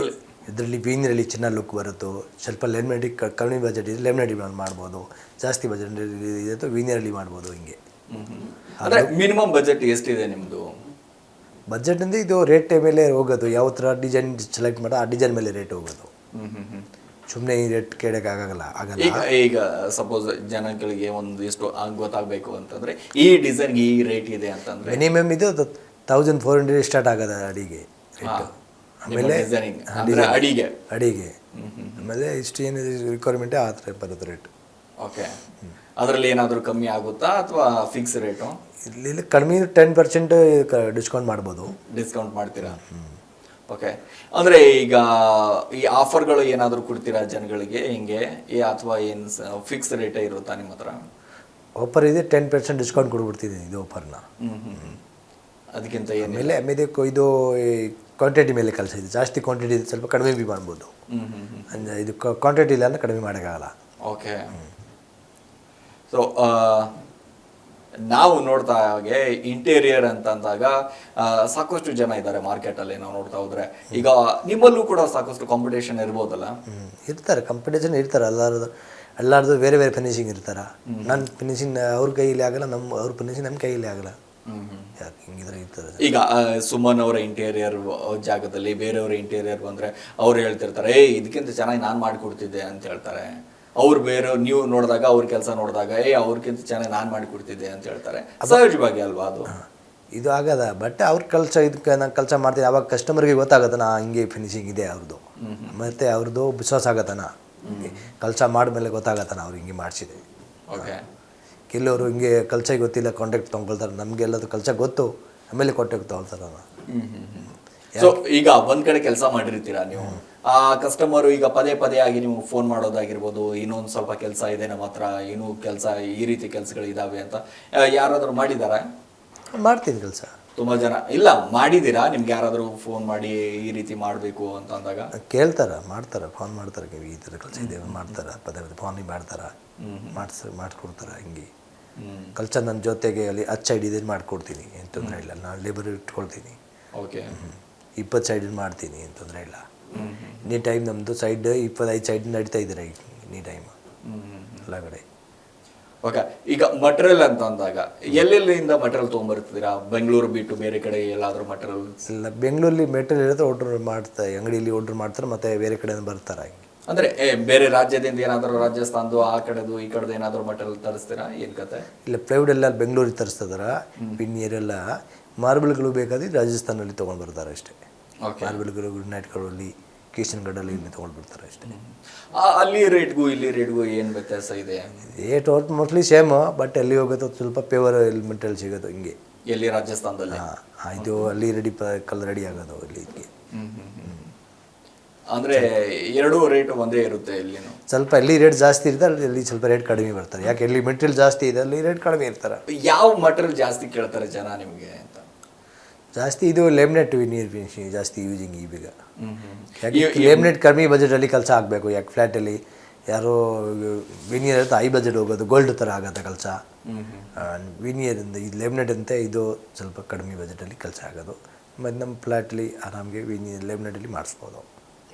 ಇದರಲ್ಲಿ ವೀನರಲ್ಲಿ ಚೆನ್ನಾಗಿ ಲುಕ್ ಬರುತ್ತೋ. ಸ್ವಲ್ಪ ಲೆಮಿನೇಟಿವ್ ಕಡಿಮೆ ಬಜೆಟ್ ಇದೆ, ಲೆಮಿನೇಟಿವ್ ಮಾಡ್ಬೋದು. ಜಾಸ್ತಿ ಬಜೆಟ್ ಇದೆ ವೀನರಲ್ಲಿ ಮಾಡ್ಬೋದು ಹಿಂಗೆ. ಅಂದರೆ ಮಿನಿಮಮ್ ಬಜೆಟ್ ಎಷ್ಟಿದೆ ನಿಮ್ಮದು? ಬಜೆಟ್ ಅಂದರೆ ಇದು ರೇಟ್ ಮೇಲೆ ಹೋಗೋದು, ಯಾವ ಥರ ಡಿಸೈನ್ ಸೆಲೆಕ್ಟ್ ಮಾಡೋ ಆ ಡಿಸೈನ್ ಮೇಲೆ ರೇಟ್ ಹೋಗೋದು. ಸುಮ್ಮನೆ ಈ ರೇಟ್ ಕೇಳೋಕ್ಕಾಗಲ್ಲ. ಈಗ ಸಪೋಸ್ ಜನಗಳಿಗೆ ಒಂದು ಎಷ್ಟು ಗೊತ್ತಾಗಬೇಕು ಅಂತಂದರೆ ಈ ಡಿಸೈನ್ಗೆ ಈ ರೇಟ್ ಇದೆ ಅಂತಂದರೆ ಮಿನಿಮಮ್ ಇದು 1400 ಸ್ಟಾರ್ಟ್ ಆಗೋದು ಅಡಿಗೆ ರೇಟು. ಆಮೇಲೆ ಅಡಿಗೆ ಆಮೇಲೆ ಇಷ್ಟು ಏನಿದೆ ರಿಕ್ವೈರ್ಮೆಂಟ್ ಆ ಥರ ಬರೋದು ರೇಟ್. ಓಕೆ, ಅದರಲ್ಲಿ ಏನಾದರೂ ಕಮ್ಮಿ ಆಗುತ್ತಾ ಅಥವಾ ಫಿಕ್ಸ್ ರೇಟು? ಇಲ್ಲಿ ಕಡಿಮೆ 10% ಡಿಸ್ಕೌಂಟ್ ಮಾಡ್ಬೋದು. ಡಿಸ್ಕೌಂಟ್ ಮಾಡ್ತೀರಾ? ಓಕೆ, ಅಂದರೆ ಈಗ ಈ ಆಫರ್ಗಳು ಏನಾದರೂ ಕೊಡ್ತೀರಾ ಜನಗಳಿಗೆ ಹಿಂಗೆ, ಅಥವಾ ಏನು ಫಿಕ್ಸ್ ರೇಟೇ ಇರುತ್ತಾ ನಿಮ್ಮ ಹತ್ರ? ಆಫರ್ ಇದೆ, 10% ಡಿಸ್ಕೌಂಟ್ ಕೊಡ್ಬಿಡ್ತಿದ್ದೀನಿ ಇದು ಆಫರ್ನ. ಅದಕ್ಕಿಂತ ಆಮೇಲೆ ಇದು ಕ್ವಾಂಟಿಟಿ ಮೇಲೆ ಕೆಲಸ ಇದೆ. ಜಾಸ್ತಿ ಕ್ವಾಂಟಿಟಿ ಇದೆ, ಸ್ವಲ್ಪ ಕಡಿಮೆ ಬಿ ಮಾಡ್ಬೋದು. ಅಂದರೆ ಇದು ಕ್ವಾಂಟಿಟಿ ಇಲ್ಲ ಅಂದರೆ ಕಡಿಮೆ ಮಾಡೋಕ್ಕಾಗಲ್ಲ. ಓಕೆ, ಸೊ ನಾವು ನೋಡ್ತಾ ಹಾಗೆ ಇಂಟೀರಿಯರ್ ಅಂತ ಅಂದಾಗ ಸಾಕಷ್ಟು ಜನ ಇದ್ದಾರೆ ಮಾರ್ಕೆಟಲ್ಲಿ ನಾವು ನೋಡ್ತಾ ಹೋದ್ರೆ. ಈಗ ನಿಮ್ಮಲ್ಲೂ ಕೂಡ ಸಾಕಷ್ಟು ಕಾಂಪಿಟೇಷನ್ ಇರ್ಬೋದಲ್ಲ? ಇರ್ತಾರೆ, ಕಾಂಪಿಟೇಷನ್ ಇರ್ತಾರೆ. ಎಲ್ಲಾರ್ದು ಬೇರೆ ಬೇರೆ ಫಿನಿಶಿಂಗ್ ಇರ್ತಾರೆ. ನನ್ನ ಫಿನಿಶಿಂಗ್ ಅವ್ರ ಕೈಯಲ್ಲಿ ಆಗಲ್ಲ, ಅವ್ರ ಫಿನಿಶಿಂಗ್ ನಮ್ಮ ಕೈಯಲ್ಲಿ ಆಗಲ್ಲ. ಯಾಕೆ ಹಿಂಗಿದ್ರೆ ಇರ್ತಾರೆ. ಈಗ ಸುಮನ್ ಅವರ ಇಂಟೀರಿಯರ್ ಜಾಗದಲ್ಲಿ ಬೇರೆಯವರ ಇಂಟೀರಿಯರ್ ಬಂದ್ರೆ ಅವ್ರು ಹೇಳ್ತಿರ್ತಾರೆ, ಇದಕ್ಕಿಂತ ಚೆನ್ನಾಗಿ ನಾನು ಮಾಡಿಕೊಡ್ತಿದ್ದೆ ಅಂತ ಹೇಳ್ತಾರೆ. ಅವ್ರು ಬೇರೆ ನೀವು ನೋಡಿದಾಗ ಅವ್ರ ಕೆಲಸ ನೋಡಿದಾಗ ಅವ್ರಿಗಿಂತ ಚೆನ್ನಾಗಿ ನಾನು ಮಾಡಿಕೊಡ್ತಿದ್ದೆ ಅಂತ ಹೇಳ್ತಾರೆ. ಸಹಜವಾಗಿ ಅಲ್ವಾ ಅದು? ಇದು ಆಗದ. ಬಟ್ ಅವ್ರ ಇದಕ್ಕೆ ನಾನು ಕೆಲಸ ಮಾಡ್ತೀನಿ, ಅವಾಗ ಕಸ್ಟಮರ್ಗೆ ಗೊತ್ತಾಗತ್ತನ ಹಿಂಗೆ ಫಿನಿಶಿಂಗ್ ಇದೆ ಅವ್ರದ್ದು, ಮತ್ತು ಅವ್ರದ್ದು ವಿಶ್ವಾಸ ಆಗತ್ತನ, ಕೆಲಸ ಮಾಡಿದ್ಮೇಲೆ ಗೊತ್ತಾಗತ್ತನ ಅವ್ರು ಹಿಂಗೆ ಮಾಡಿಸಿದೆ. ಓಕೆ. ಕೆಲವರು ಹಿಂಗೆ ಕಲ್ಚರ್ ಗೊತ್ತಿಲ್ಲ ಕಾಂಟ್ಯಾಕ್ಟ್ ತೊಗೊಳ್ತಾರೆ. ನಮಗೆಲ್ಲದು ಕಲ್ಚರ್ ಗೊತ್ತು, ಆಮೇಲೆ ಕಾಂಟ್ಯಾಕ್ಟ್ ತೊಗೊಳ್ತಾರೆ. ಸೊ ಈಗ ಒಂದ್ ಕಡೆ ಕೆಲಸ ಮಾಡಿರ್ತೀರಾ ನೀವು, ಆ ಕಸ್ಟಮರು ಈಗ ಪದೇ ಪದೇ ಆಗಿ ನೀವು ಫೋನ್ ಮಾಡೋದಾಗಿರ್ಬೋದು, ಇನ್ನೊಂದು ಸ್ವಲ್ಪ ಕೆಲಸ ಇದೆ ನಮ್ಮ ಹತ್ರ, ಇನ್ನೂ ಕೆಲಸ ಈ ರೀತಿ ಕೆಲಸಗಳು ಇದಾವೆ ಅಂತ ಯಾರಾದರೂ ಮಾಡಿದಾರ? ಮಾಡ್ತೀನಿ ಕೆಲಸ. ತುಂಬಾ ಜನ ಇಲ್ಲ ಮಾಡಿದ್ದೀರಾ? ನಿಮ್ಗೆ ಯಾರಾದರೂ ಫೋನ್ ಮಾಡಿ ಈ ರೀತಿ ಮಾಡಬೇಕು ಅಂತ ಅಂದಾಗ ಕೇಳ್ತಾರೆ, ಮಾಡ್ತಾರೆ, ಫೋನ್ ಮಾಡ್ತಾರೆ, ಈ ಥರ ಕೆಲಸ ಇದೆ ಮಾಡ್ತಾರೆ, ಪದೇ ಪದೇ ಫೋನಿಗೆ ಮಾಡ್ತಾರೆ, ಮಾಡಿಸ್ಕೊಡ್ತಾರೆ. ಹಿಂಗೆ ಕಲ್ಚರ್ ನನ್ನ ಜೊತೆಗೆ ಅಲ್ಲಿ 10 ಸೈಡ್ ಇದೆ ಮಾಡಿಕೊಡ್ತೀನಿ, ಏನು ತೊಂದರೆ ಇಲ್ಲ. ನಾನು ಲೇಬರ್ ಇಟ್ಕೊಳ್ತೀನಿ. ಓಕೆ. 20 ಸೈಡ್ ಮಾಡ್ತೀನಿ, ಏನು ತೊಂದರೆ ಇಲ್ಲ. ನೀ ಟೈಮ್ ನಮ್ಮದು ಸೈಡ್ 25 ಸೈಡ್ ನಡೀತಾ ಇದ್ದಾರೆ ಈಗ ನೀ ಟೈಮ್ ಎಲ್ಲ ಕಡೆ. ಓಕೆ. ಈಗ ಮಟೀರಿಯಲ್ ಅಂತ ಅಂದಾಗ ಎಲ್ಲೆಲ್ಲಿಂದ ಮಟೀರಿಯಲ್ ತೊಗೊಂಬರ್ತಿದ್ದೀರಾ? ಬೆಂಗಳೂರು ಬಿಟ್ಟು ಬೇರೆ ಕಡೆ ಎಲ್ಲಾದರೂ ಮಟೀರಿಯಲ್? ಇಲ್ಲ, ಬೆಂಗಳೂರಲ್ಲಿ ಮೆಟೀರಿಯಲ್ ಇರುತ್ತೆ, ಆರ್ಡ್ರ್ ಮಾಡ್ತಾರೆ, ಅಂಗಡಿಯಲ್ಲಿ ಆರ್ಡ್ರ್ ಮಾಡ್ತಾರೆ, ಮತ್ತು ಬೇರೆ ಕಡೆಯಿಂದ ಬರ್ತಾರೆ. ಅಂದರೆ ಬೇರೆ ರಾಜ್ಯದಿಂದ ಏನಾದರೂ ರಾಜಸ್ಥಾನದ್ದು ಆ ಕಡೆದು ಈ ಕಡೆದು ಏನಾದರೂ ಮಟೀರಿಯಲ್ ತರಿಸ್ತೀರಾ? ಏನು ಕತೆ? ಇಲ್ಲ, ಪ್ಲೈವುಡ್ ಎಲ್ಲ ಬೆಂಗಳೂರಿಗೆ ತರಿಸ್ತಿದಾರ. ಪಿನ್ನಿಯರ್ ಎಲ್ಲ ಮಾರ್ಬಲ್ಗಳು ಬೇಕಾದ್ರೆ ರಾಜಸ್ಥಾನಲ್ಲಿ ತೊಗೊಂಡು ಬರ್ತಾರೆ ಅಷ್ಟೇ. ಮಾರ್ಬಲ್ಗಳು ನೈಟ್ಗಳಲ್ಲಿ ಕಿಶನ್ ಗಡಲ್ಲಿ ಇಲ್ಲಿ ತೊಗೊಂಡು ಬರ್ತಾರೆ ಅಷ್ಟೇ. ಅಲ್ಲಿ ರೇಟ್ಗೂ ಇಲ್ಲಿ ರೇಟ್ಗೂ ಏನು ವ್ಯತ್ಯಾಸ ಇದೆ? ರೇಟ್ ಮೋಸ್ಟ್ಲಿ ಸೇಮ್, ಬಟ್ ಎಲ್ಲಿ ಹೋಗೋದು ಸ್ವಲ್ಪ ಪ್ಯೂರ್ ಮೆಟೀರಿಯಲ್ ಸಿಗೋದು ಹಿಂಗೆ. ಎಲ್ಲಿ? ರಾಜಸ್ಥಾನದಲ್ಲಿ? ಇದು ಅಲ್ಲಿ ಕಲ್ ರೆಡಿ ಆಗೋದು ಇಲ್ಲಿ ಹಿಂಗೆ. ಅಂದರೆ ಎರಡೂ ರೇಟ್ ಒಂದೇ ಇರುತ್ತೆ ಇಲ್ಲಿನೂ? ಸ್ವಲ್ಪ ಎಲ್ಲಿ ರೇಟ್ ಜಾಸ್ತಿ ಇರ್ತಾರೆ, ಅಲ್ಲಿ ಸ್ವಲ್ಪ ರೇಟ್ ಕಡಿಮೆ ಬರ್ತಾರೆ. ಯಾಕೆ ಎಲ್ಲಿ ಮೆಟೀರಿಯಲ್ ಜಾಸ್ತಿ ಇದೆ ಅಲ್ಲಿ ರೇಟ್ ಕಡಿಮೆ ಇರ್ತಾರೆ. ಯಾವ ಮಟೀರಿಯಲ್ ಜಾಸ್ತಿ ಕೇಳ್ತಾರೆ ಜನ ನಿಮಗೆ ಅಂತ? ಜಾಸ್ತಿ ಇದು ಲೇಮಿನೇಟ್ ವಿನಿಯರ್ ಫಿನಿಶಿಂಗ್ ಜಾಸ್ತಿ ಯೂಸಿಂಗ್ ಈಗ. ಯಾಕೆ ಲೇಮಿನೇಟ್ ಕಡಿಮೆ ಬಜೆಟಲ್ಲಿ ಕೆಲಸ ಆಗಬೇಕು. ಯಾಕೆ ಫ್ಲ್ಯಾಟಲ್ಲಿ ಯಾರೋ ವಿನಿಯರ್ ಅಂತ ಹೈ ಬಜೆಟ್ ಹೋಗೋದು, ಗೋಲ್ಡ್ ಥರ ಆಗುತ್ತೆ ಕೆಲಸ. ವಿನಿಯರಿಂದ ಇದು ಲೇಮಿನೇಟ್ ಅಂತ ಇದು ಸ್ವಲ್ಪ ಕಡಿಮೆ ಬಜೆಟಲ್ಲಿ ಕೆಲಸ ಆಗೋದು. ಮತ್ತು ನಮ್ಮ ಫ್ಲ್ಯಾಟಲ್ಲಿ ಆರಾಮಿಗೆ ಲೇಮಿನೇಟಲ್ಲಿ ಮಾಡಿಸ್ಬೋದು.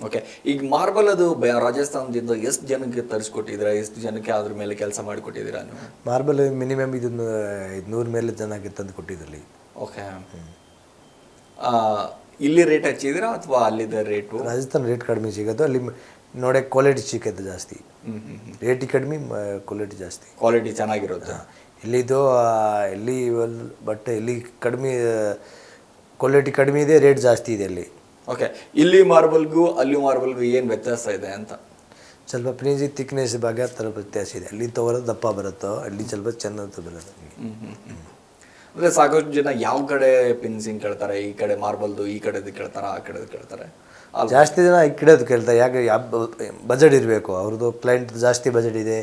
ಓಕೆ. ಈಗ ಮಾರ್ಬಲ್ ಅದು ರಾಜಸ್ಥಾನದಿಂದ ಎಷ್ಟು ಜನಕ್ಕೆ ತರಿಸ್ಕೊಟ್ಟಿದ್ದೀರಾ? ಎಷ್ಟು ಜನಕ್ಕೆ ಅದ್ರ ಮೇಲೆ ಕೆಲಸ ಮಾಡಿಕೊಟ್ಟಿದ್ದೀರಾ ನೀವು? ಮಾರ್ಬಲ್ ಮಿನಿಮಮ್ ಇದು 100 ಮೇಲೆ ಜನಕ್ಕೆ ತಂದು ಕೊಟ್ಟಿದ್ದಲ್ಲಿ. ಓಕೆ. ಇಲ್ಲಿ ರೇಟ್ ಹಚ್ಚಿದ್ದೀರಾ ಅಥವಾ ಅಲ್ಲಿದ್ದ ರೇಟು? ರಾಜಸ್ಥಾನ ರೇಟ್ ಕಡಿಮೆ ಸಿಗೋದು, ಅಲ್ಲಿ ನೋಡೋಕೆ ಕ್ವಾಲಿಟಿ ಸಿಕ್ಕತ್ತೆ ಜಾಸ್ತಿ. ರೇಟಿ ಕಡಿಮೆ, ಕ್ವಾಲಿಟಿ ಜಾಸ್ತಿ. ಕ್ವಾಲಿಟಿ ಚೆನ್ನಾಗಿರುತ್ತೆ ಇಲ್ಲಿದು. ಇಲ್ಲಿ ಬಟ್ ಇಲ್ಲಿ ಕಡಿಮೆ ಕ್ವಾಲಿಟಿ ಕಡಿಮೆ ಇದೆ, ರೇಟ್ ಜಾಸ್ತಿ ಇದೆ ಅಲ್ಲಿ. ಓಕೆ. ಇಲ್ಲಿ ಮಾರ್ಬಲ್ಗೂ ಅಲ್ಲಿ ಮಾರ್ಬಲ್ಗೂ ಏನು ವ್ಯತ್ಯಾಸ ಇದೆ ಅಂತ? ಸ್ವಲ್ಪ ಫಿನಿಶಿಂಗ್ ಥಿಕ್ನೆಸ್ ಬಗ್ಗೆ ಸ್ವಲ್ಪ ವ್ಯತ್ಯಾಸ ಇದೆ. ಅಲ್ಲಿ ತಗೊಳ್ಳೋದು ದಪ್ಪ ಬರುತ್ತೋ, ಅಲ್ಲಿ ಸ್ವಲ್ಪ ಚೆನ್ನಾಗಿ ಬರೋದು. ಅಂದರೆ ಸಾಕಷ್ಟು ಜನ ಯಾವ ಕಡೆ ಫಿನಿಶಿಂಗ್ ಕೇಳ್ತಾರೆ? ಈ ಕಡೆ ಮಾರ್ಬಲ್ದು ಈ ಕಡೆದು ಕೇಳ್ತಾರೆ, ಆ ಕಡೆದು ಕೇಳ್ತಾರೆ? ಜಾಸ್ತಿ ಜನ ಈ ಕಡೆದು ಕೇಳ್ತಾರೆ. ಯಾಕೆ ಬಜೆಟ್ ಇರಬೇಕು ಅವ್ರದ್ದು. ಕ್ಲೈಂಟ್ ಜಾಸ್ತಿ ಬಜೆಟ್ ಇದೆ,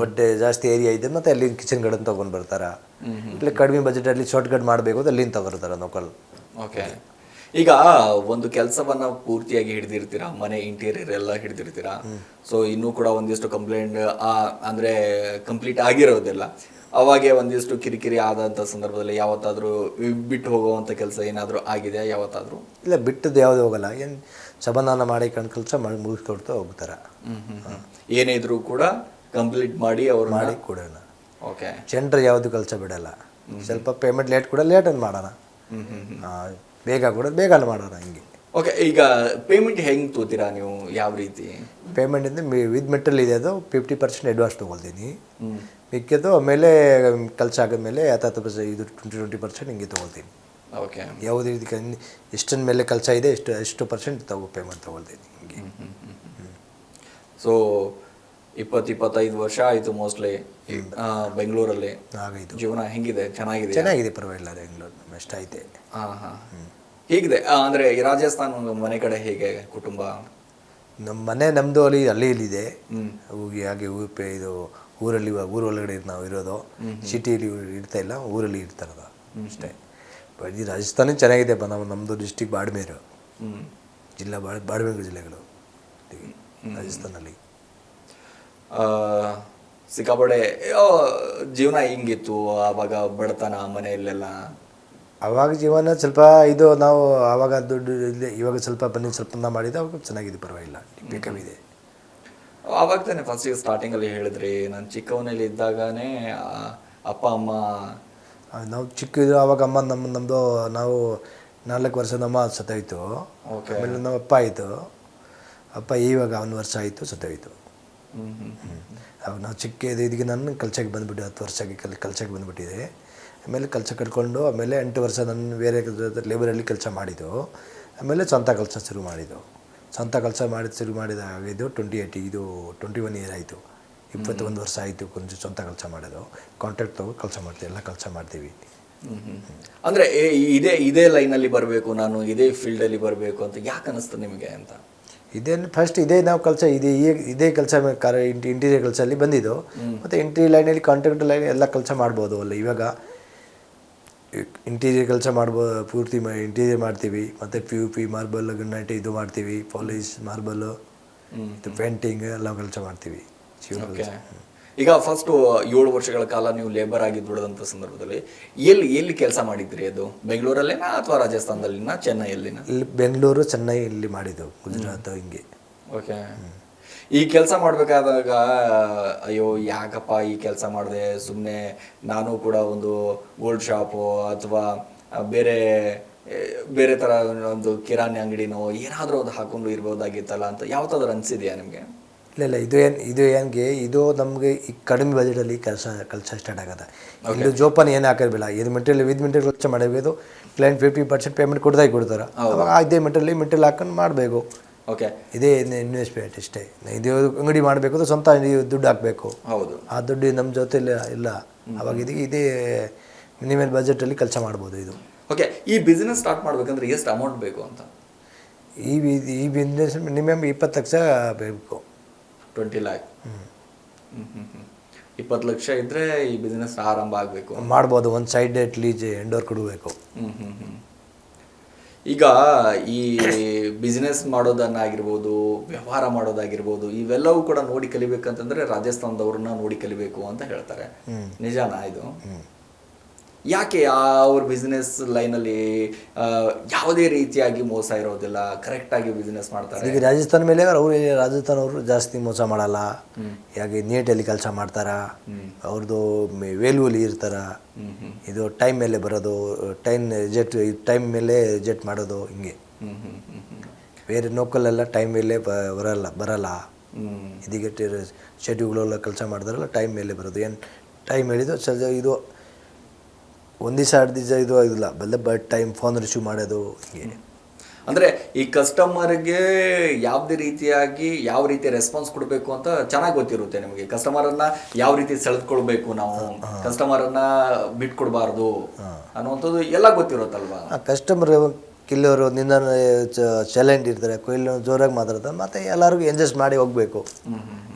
ಬಟ್ಟೆ ಜಾಸ್ತಿ ಏರಿಯಾ ಇದೆ, ಮತ್ತು ಅಲ್ಲಿ ಕಿಚನ್ ಗಾರ್ಡನ್ ತೊಗೊಂಡು ಬರ್ತಾರೆ. ಇಲ್ಲಿ ಕಡಿಮೆ ಬಜೆಟಲ್ಲಿ ಶಾರ್ಟ್ ಕಟ್ ಮಾಡಬೇಕು ಅಂತ ಅಲ್ಲಿಂದ ತಗೊಳ್ತಾರೆ ಲೋಕಲ್. ಓಕೆ. ಈಗ ಒಂದು ಕೆಲಸವನ್ನ ಪೂರ್ತಿಯಾಗಿ ಹಿಡಿದಿರ್ತೀರಾ, ಮನೆ ಇಂಟೀರಿಯರ್ ಎಲ್ಲ ಹಿಡಿದಿರ್ತೀರಾ. ಸೊ ಇನ್ನೂ ಕೂಡ ಒಂದಿಷ್ಟು ಕಂಪ್ಲೇಂಟ್ ಅಂದರೆ ಕಂಪ್ಲೀಟ್ ಆಗಿರೋದಿಲ್ಲ. ಅವಾಗೆ ಒಂದಿಷ್ಟು ಕಿರಿಕಿರಿ ಆದಂಥ ಸಂದರ್ಭದಲ್ಲಿ ಯಾವತ್ತಾದರೂ ಬಿಟ್ಟು ಹೋಗುವಂಥ ಕೆಲಸ ಏನಾದರೂ ಆಗಿದೆ ಯಾವತ್ತಾದರೂ? ಇಲ್ಲ, ಬಿಟ್ಟದ್ದು ಯಾವುದು ಹೋಗಲ್ಲ. ಏನು ಸಮಾಧಾನ ಮಾಡಿ ಕೆಲಸ ಮಾಡಿ ಮುಗಿಸ್ಕೊಡ್ತಾ ಹೋಗ್ತಾರೆ. ಏನೇ ಇದ್ರೂ ಕೂಡ ಕಂಪ್ಲೀಟ್ ಮಾಡಿ ಅವ್ರು ಮಾಡಿ ಕೊಡೋಣ. ಓಕೆ. ಜನರು ಯಾವುದು ಕೆಲಸ ಬಿಡಲ್ಲ. ಸ್ವಲ್ಪ ಪೇಮೆಂಟ್ ಲೇಟ್ ಕೂಡ ಲೇಟನ್ನು ಮಾಡೋಣ, ಬೇಗ ಕೊಡೋದು ಬೇಗನೆ ಮಾಡೋಣ ಹಿಂಗೆ. ಓಕೆ. ಈಗ ಪೇಮೆಂಟ್ ಹೆಂಗೆ ತೋತೀರಾ ನೀವು? ಯಾವ ರೀತಿ ಪೇಮೆಂಟ್ ಅಂದರೆ ವಿತ್ ಮೆಟೀರಿಯಲ್ ಇದೆ ಅದು 50% ಅಡ್ವಾನ್ಸ್ ತೊಗೊಳ್ತೀನಿ. ಮಿಕ್ಕಿದ್ದು ಆಮೇಲೆ ಕೆಲಸ ಆಗೋದ್ಮೇಲೆ 10% ಇದು 20% ಹಿಂಗೆ ತೊಗೊಳ್ತೀನಿ. ಓಕೆ. ಯಾವುದೇ ರೀತಿ ಎಷ್ಟನ ಮೇಲೆ ಕೆಲಸ ಇದೆ ಎಷ್ಟು ಪರ್ಸೆಂಟ್ ಪೇಮೆಂಟ್ ತೊಗೊಳ್ತೀನಿ ಹಿಂಗೆ. ಸೊ 20-25 ವರ್ಷ ಆಯಿತು ಮೋಸ್ಟ್ಲಿ ಬೆಂಗಳೂರಲ್ಲಿ. ಜೀವನ ಹೆಂಗಿದೆ? ಚೆನ್ನಾಗಿದೆ, ಪರವಾಗಿಲ್ಲ. ಬೆಂಗಳೂರು ಎಷ್ಟ ಐತೆ. ಹೇಗಿದೆ ಅಂದರೆ ರಾಜಸ್ಥಾನ ಮನೆ ಕಡೆ ಹೇಗೆ ಕುಟುಂಬ? ನಮ್ಮ ಮನೆ ನಮ್ಮದು ಅಲ್ಲಿ ಇಲ್ಲಿದೆ. ಹಾಗೆ ಇದು ಊರಲ್ಲಿ ಊರೊಳಗಡೆ ನಾವು ಇರೋದು. ಸಿಟಿಯಲ್ಲಿ ಇರ್ತಾ ಇಲ್ಲ, ಊರಲ್ಲಿ ಇರ್ತಾರದ ಅಷ್ಟೇ. ಬಟ್ ಈ ರಾಜಸ್ಥಾನ ಚೆನ್ನಾಗಿದೆ. ನಮ್ಮದು ಡಿಸ್ಟಿಕ್ ಬಾಡ್ಮೇರು ಜಿಲ್ಲಾ, ಬಾಡ್ಮೇರು ಜಿಲ್ಲೆಗಳು ರಾಜಸ್ಥಾನಲ್ಲಿ. ಸಿಕ್ಕಾಪಡೆ ಜೀವನ ಹಿಂಗಿತ್ತು ಆವಾಗ, ಬಡತನ ಮನೆಯಲ್ಲೆಲ್ಲ? ಅವಾಗ ಜೀವನ ಸ್ವಲ್ಪ ಇದು ನಾವು ಆವಾಗ ದುಡ್ಡು ಇವಾಗ ಸ್ವಲ್ಪ ಬನ್ನಿ ಸ್ವಲ್ಪ ಮಾಡಿದ್ದು ಅವಾಗ ಚೆನ್ನಾಗಿದೆ, ಪರವಾಗಿಲ್ಲ, ಬೇಕಾಗಿದೆ. ಆವಾಗ ತಾನೆ ಫಸ್ಟಿಗೆ ಸ್ಟಾರ್ಟಿಂಗಲ್ಲಿ ಹೇಳಿದ್ರಿ, ನಾನು ಚಿಕ್ಕವನಲ್ಲಿ ಇದ್ದಾಗನೇ ಅಪ್ಪ ಅಮ್ಮ ನಾವು ಚಿಕ್ಕದು ಆವಾಗ ಅಮ್ಮ ನಮ್ಮದು ನಾವು 4 ವರ್ಷ ನಮ್ಮ ಸತ್ತೋಯ್ತು. ಆಮೇಲೆ ನಮ್ಮ ಅಪ್ಪ ಆಯಿತು. ಅಪ್ಪ ಇವಾಗ 1 ವರ್ಷ ಆಯಿತು ಸತ್ತೋಯ್ತು. ಅವಾಗ ನಾವು ಚಿಕ್ಕ ಇದಕ್ಕೆ ನಾನು ಕಲ್ಚಕ್ಕೆ ಬಂದುಬಿಟ್ಟು 10 ವರ್ಷಕ್ಕೆ ಕಲ್ಚಕ್ಕೆ ಬಂದುಬಿಟ್ಟಿದೆ. ಆಮೇಲೆ ಕೆಲಸ ಕಟ್ಕೊಂಡು ಆಮೇಲೆ 8 ವರ್ಷ ನಾನು ಬೇರೆ ಲೇಬರಲ್ಲಿ ಕೆಲಸ ಮಾಡಿದ್ದು. ಆಮೇಲೆ ಸ್ವಂತ ಕೆಲಸ ಶುರು ಮಾಡಿದ್ದು. ಸ್ವಂತ ಕೆಲಸ ಶುರು ಮಾಡಿದಾಗ ಇದು 21 ಇಯರ್ ಆಯಿತು. 21 ವರ್ಷ ಆಯಿತು ಕೊಂಚ ಸ್ವಂತ ಕೆಲಸ ಮಾಡೋದು. ಕಾಂಟ್ರಾಕ್ಟ್ ತಗೋ ಕೆಲಸ ಮಾಡ್ತೀವಿ, ಎಲ್ಲ ಕೆಲಸ ಮಾಡ್ತೀವಿ. ಅಂದರೆ ಇದೇ ಲೈನಲ್ಲಿ ಬರಬೇಕು, ನಾನು ಇದೇ ಫೀಲ್ಡಲ್ಲಿ ಬರಬೇಕು ಅಂತ ಯಾಕೆ ಅನ್ನಿಸ್ತು ನಿಮಗೆ ಅಂತ? ಫಸ್ಟ್ ನಾವು ಕೆಲಸ ಇದೇ ಕೆಲಸ ಇಂಟೀರಿಯರ್ ಕೆಲಸದಲ್ಲಿ ಬಂದಿದ್ದು. ಮತ್ತು ಇಂಟೀರಿಯರ್ ಲೈನಲ್ಲಿ ಕಾಂಟ್ರಾಕ್ಟ್ ಲೈನ್ ಎಲ್ಲ ಕೆಲಸ ಮಾಡ್ಬೋದು ಅಲ್ಲ. ಇವಾಗ ಇಂಟೀರಿಯರ್ ಕೆಲಸ ಮಾಡ್ಬೋದು, ಪೂರ್ತಿ ಇಂಟೀರಿಯರ್ ಮಾಡ್ತೀವಿ. ಮತ್ತು POP ಮಾರ್ಬಲ್ ಗ್ರನೈಟ್ ಇದು ಮಾಡ್ತೀವಿ, ಪಾಲಿಶ್ ಮಾರ್ಬಲ್ಲು, ಪೇಂಟಿಂಗ್ ಎಲ್ಲ ಕೆಲಸ ಮಾಡ್ತೀವಿ. ಈಗ ಫಸ್ಟು 7 ವರ್ಷಗಳ ಕಾಲ ನೀವು ಲೇಬರ್ ಆಗಿ ದುಡಿದಂಥ ಸಂದರ್ಭದಲ್ಲಿ ಎಲ್ಲಿ ಕೆಲಸ ಮಾಡಿದ್ರಿ? ಅದು ಬೆಂಗಳೂರಲ್ಲೇನಾ ಅಥವಾ ರಾಜಸ್ಥಾನದಲ್ಲಿನ, ಚೆನ್ನೈಯಲ್ಲಿನ? ಇಲ್ಲಿ ಬೆಂಗಳೂರು, ಚೆನ್ನೈ ಇಲ್ಲಿ ಮಾಡಿದ್ದು, ಗುಜರಾತ್ ಹಿಂಗೆ. ಓಕೆ. ಈ ಕೆಲಸ ಮಾಡಬೇಕಾದಾಗ ಅಯ್ಯೋ ಯಾಕಪ್ಪ ಈ ಕೆಲಸ ಮಾಡಿದೆ, ಸುಮ್ಮನೆ ನಾನು ಕೂಡ ಒಂದು ಗೋಲ್ಡ್ ಶಾಪು ಅಥವಾ ಬೇರೆ ಥರ ಒಂದು ಕಿರಾಣಿ ಅಂಗಡಿನೋ ಏನಾದರೂ ಒಂದು ಹಾಕೊಂಡು ಇರ್ಬೋದಾಗಿತ್ತಲ್ಲ ಅಂತ ಯಾವತ್ತಾದ್ರೂ ಅನಿಸಿದೆಯಾ ನಿಮಗೆ? ಇಲ್ಲ ಇದು ನಮಗೆ ಈ ಕಡಿಮೆ ಬಜೆಟಲ್ಲಿ ಕೆಲಸ ಸ್ಟಾರ್ಟ್ ಆಗೋದು. ಇಲ್ಲಿ ಜೋಪಾನ ಏನು ಹಾಕೋದಿಲ್ಲ. ಇದು ಮೆಟೀರಿಯಲ್ ಕೆಲಸ ಮಾಡಬೇಕು. ಕ್ಲೈಂಟ್ 50% ಪೇಮೆಂಟ್ ಕೊಡ್ತಾರೆ. ಅವಾಗ ಇದೇ ಮೆಟೀರಿಯಲ್ ಹಾಕೊಂಡು ಮಾಡಬೇಕು. ಓಕೆ. ಇದೇ ಇನ್ವೆಸ್ಟ್ಮೆಂಟ್ ಇಷ್ಟೇ. ಇದು ಅಂಗಡಿ ಮಾಡಬೇಕು ಅಂದ್ರೆ ಸ್ವಂತ ದುಡ್ಡು ಹಾಕಬೇಕು. ಹೌದು. ಆ ದುಡ್ಡು ನಮ್ಮ ಜೊತೆ ಇಲ್ಲ. ಅವಾಗ ಇದೇ ಮಿನಿಮಮ್ ಬಜೆಟಲ್ಲಿ ಕೆಲಸ ಮಾಡ್ಬೋದು ಇದು. ಓಕೆ. ಈ ಬಿಸ್ನೆಸ್ ಸ್ಟಾರ್ಟ್ ಮಾಡಬೇಕಂದ್ರೆ ಎಷ್ಟು ಅಮೌಂಟ್ ಬೇಕು ಅಂತ? ಈ ಬಿಸ್ನೆಸ್ ಮಿನಿಮಮ್ 20 ಲಕ್ಷ ಬೇಕು. 20 ಲ್ಯಾಕ್. 20 ಲಕ್ಷ ಇದ್ರೆ ಈ ಬಿಸ್ನೆಸ್ ಆರಂಭ ಆಗಬೇಕು, ಮಾಡ್ಬೋದು. ಒಂದು ಸೈಡ್ ಲೀಜ್ ಎಂಡೋರ್ ಕೊಡಬೇಕು. ಈಗ ಈ ಬಿಸ್ನೆಸ್ ಮಾಡೋದನ್ನಾಗಿರ್ಬೋದು, ವ್ಯವಹಾರ ಮಾಡೋದಾಗಿರ್ಬೋದು, ಇವೆಲ್ಲವೂ ಕೂಡ ನೋಡಿ ಕಲಿಬೇಕಂತಂದ್ರೆ ರಾಜಸ್ಥಾನದವ್ರನ್ನ ನೋಡಿ ಕಲಿಬೇಕು ಅಂತ ಹೇಳ್ತಾರೆ. ನಿಜಾನಾ ಇದು? ಯಾಕೆ ಅವ್ರ ಬಿಸ್ನೆಸ್ ಲೈನಲ್ಲಿ ಯಾವುದೇ ರೀತಿಯಾಗಿ ಮೋಸ ಇರೋದಿಲ್ಲ, ಕರೆಕ್ಟಾಗಿ ಬಿಸ್ನೆಸ್ ಮಾಡ್ತಾರೆ? ಈಗ ರಾಜಸ್ಥಾನ ಮೇಲೆ ರಾಜಸ್ಥಾನವರು ಜಾಸ್ತಿ ಮೋಸ ಮಾಡಲ್ಲ. ಯಾಕೆ ನೀಟಲ್ಲಿ ಕೆಲಸ ಮಾಡ್ತಾರ, ಅವ್ರದ್ದು ವೇಲ್ಯೂಲಿ ಇರ್ತಾರ. ಇದು ಟೈಮ್ ಮೇಲೆ ಬರೋದು, ಟೈಮ್ ಮೇಲೆ ಜೆಟ್ ಮಾಡೋದು ಹಿಂಗೆ. ಬೇರೆ ಲೋಕಲೆಲ್ಲ ಟೈಮ್ ಮೇಲೆ ಬರಲ್ಲ. ಇದೀಗ ಶೆಡ್ಯೂಲ್ಗಳೆಲ್ಲ ಕೆಲಸ ಮಾಡಿದ್ರಲ್ಲ ಟೈಮ್ ಮೇಲೆ ಬರೋದು. ಏನು ಟೈಮ್ ಹೇಳಿದ್ದು ಇದು 1 ದಿವಸ 2 ದಿವಸ ಇದು ಆಗಿಲ್ಲ, ಬಟ್ ಟೈಮ್ ಫೋನ್ ರಿಸೀವ್ ಮಾಡೋದು ಹಿಂಗೆ. ಅಂದರೆ ಈ ಕಸ್ಟಮರ್ಗೆ ಯಾವ ರೀತಿ ರೆಸ್ಪಾನ್ಸ್ ಕೊಡಬೇಕು ಅಂತ ಚೆನ್ನಾಗಿ ಗೊತ್ತಿರುತ್ತೆ ನಿಮಗೆ. ಕಸ್ಟಮರನ್ನು ಯಾವ ರೀತಿ ಸೆಳೆದುಕೊಳ್ಬೇಕು, ನಾವು ಕಸ್ಟಮರನ್ನು ಬಿಟ್ಕೊಡ್ಬಾರ್ದು ಅನ್ನುವಂಥದ್ದು ಎಲ್ಲ ಗೊತ್ತಿರುತ್ತಲ್ವಾ? ಕಸ್ಟಮರ್ ಕೆಲವರು ನಿನ್ನ ಚಾಲೆಂಜ್ ಇರ್ತಾರೆ, ಕೊಯ್ಲು ಜೋರಾಗಿ ಮಾತಾಡ್ತಾರೆ. ಮತ್ತು ಎಲ್ಲರಿಗೂ ಎಂಜಾಯ್ ಮಾಡಿ ಹೋಗಬೇಕು.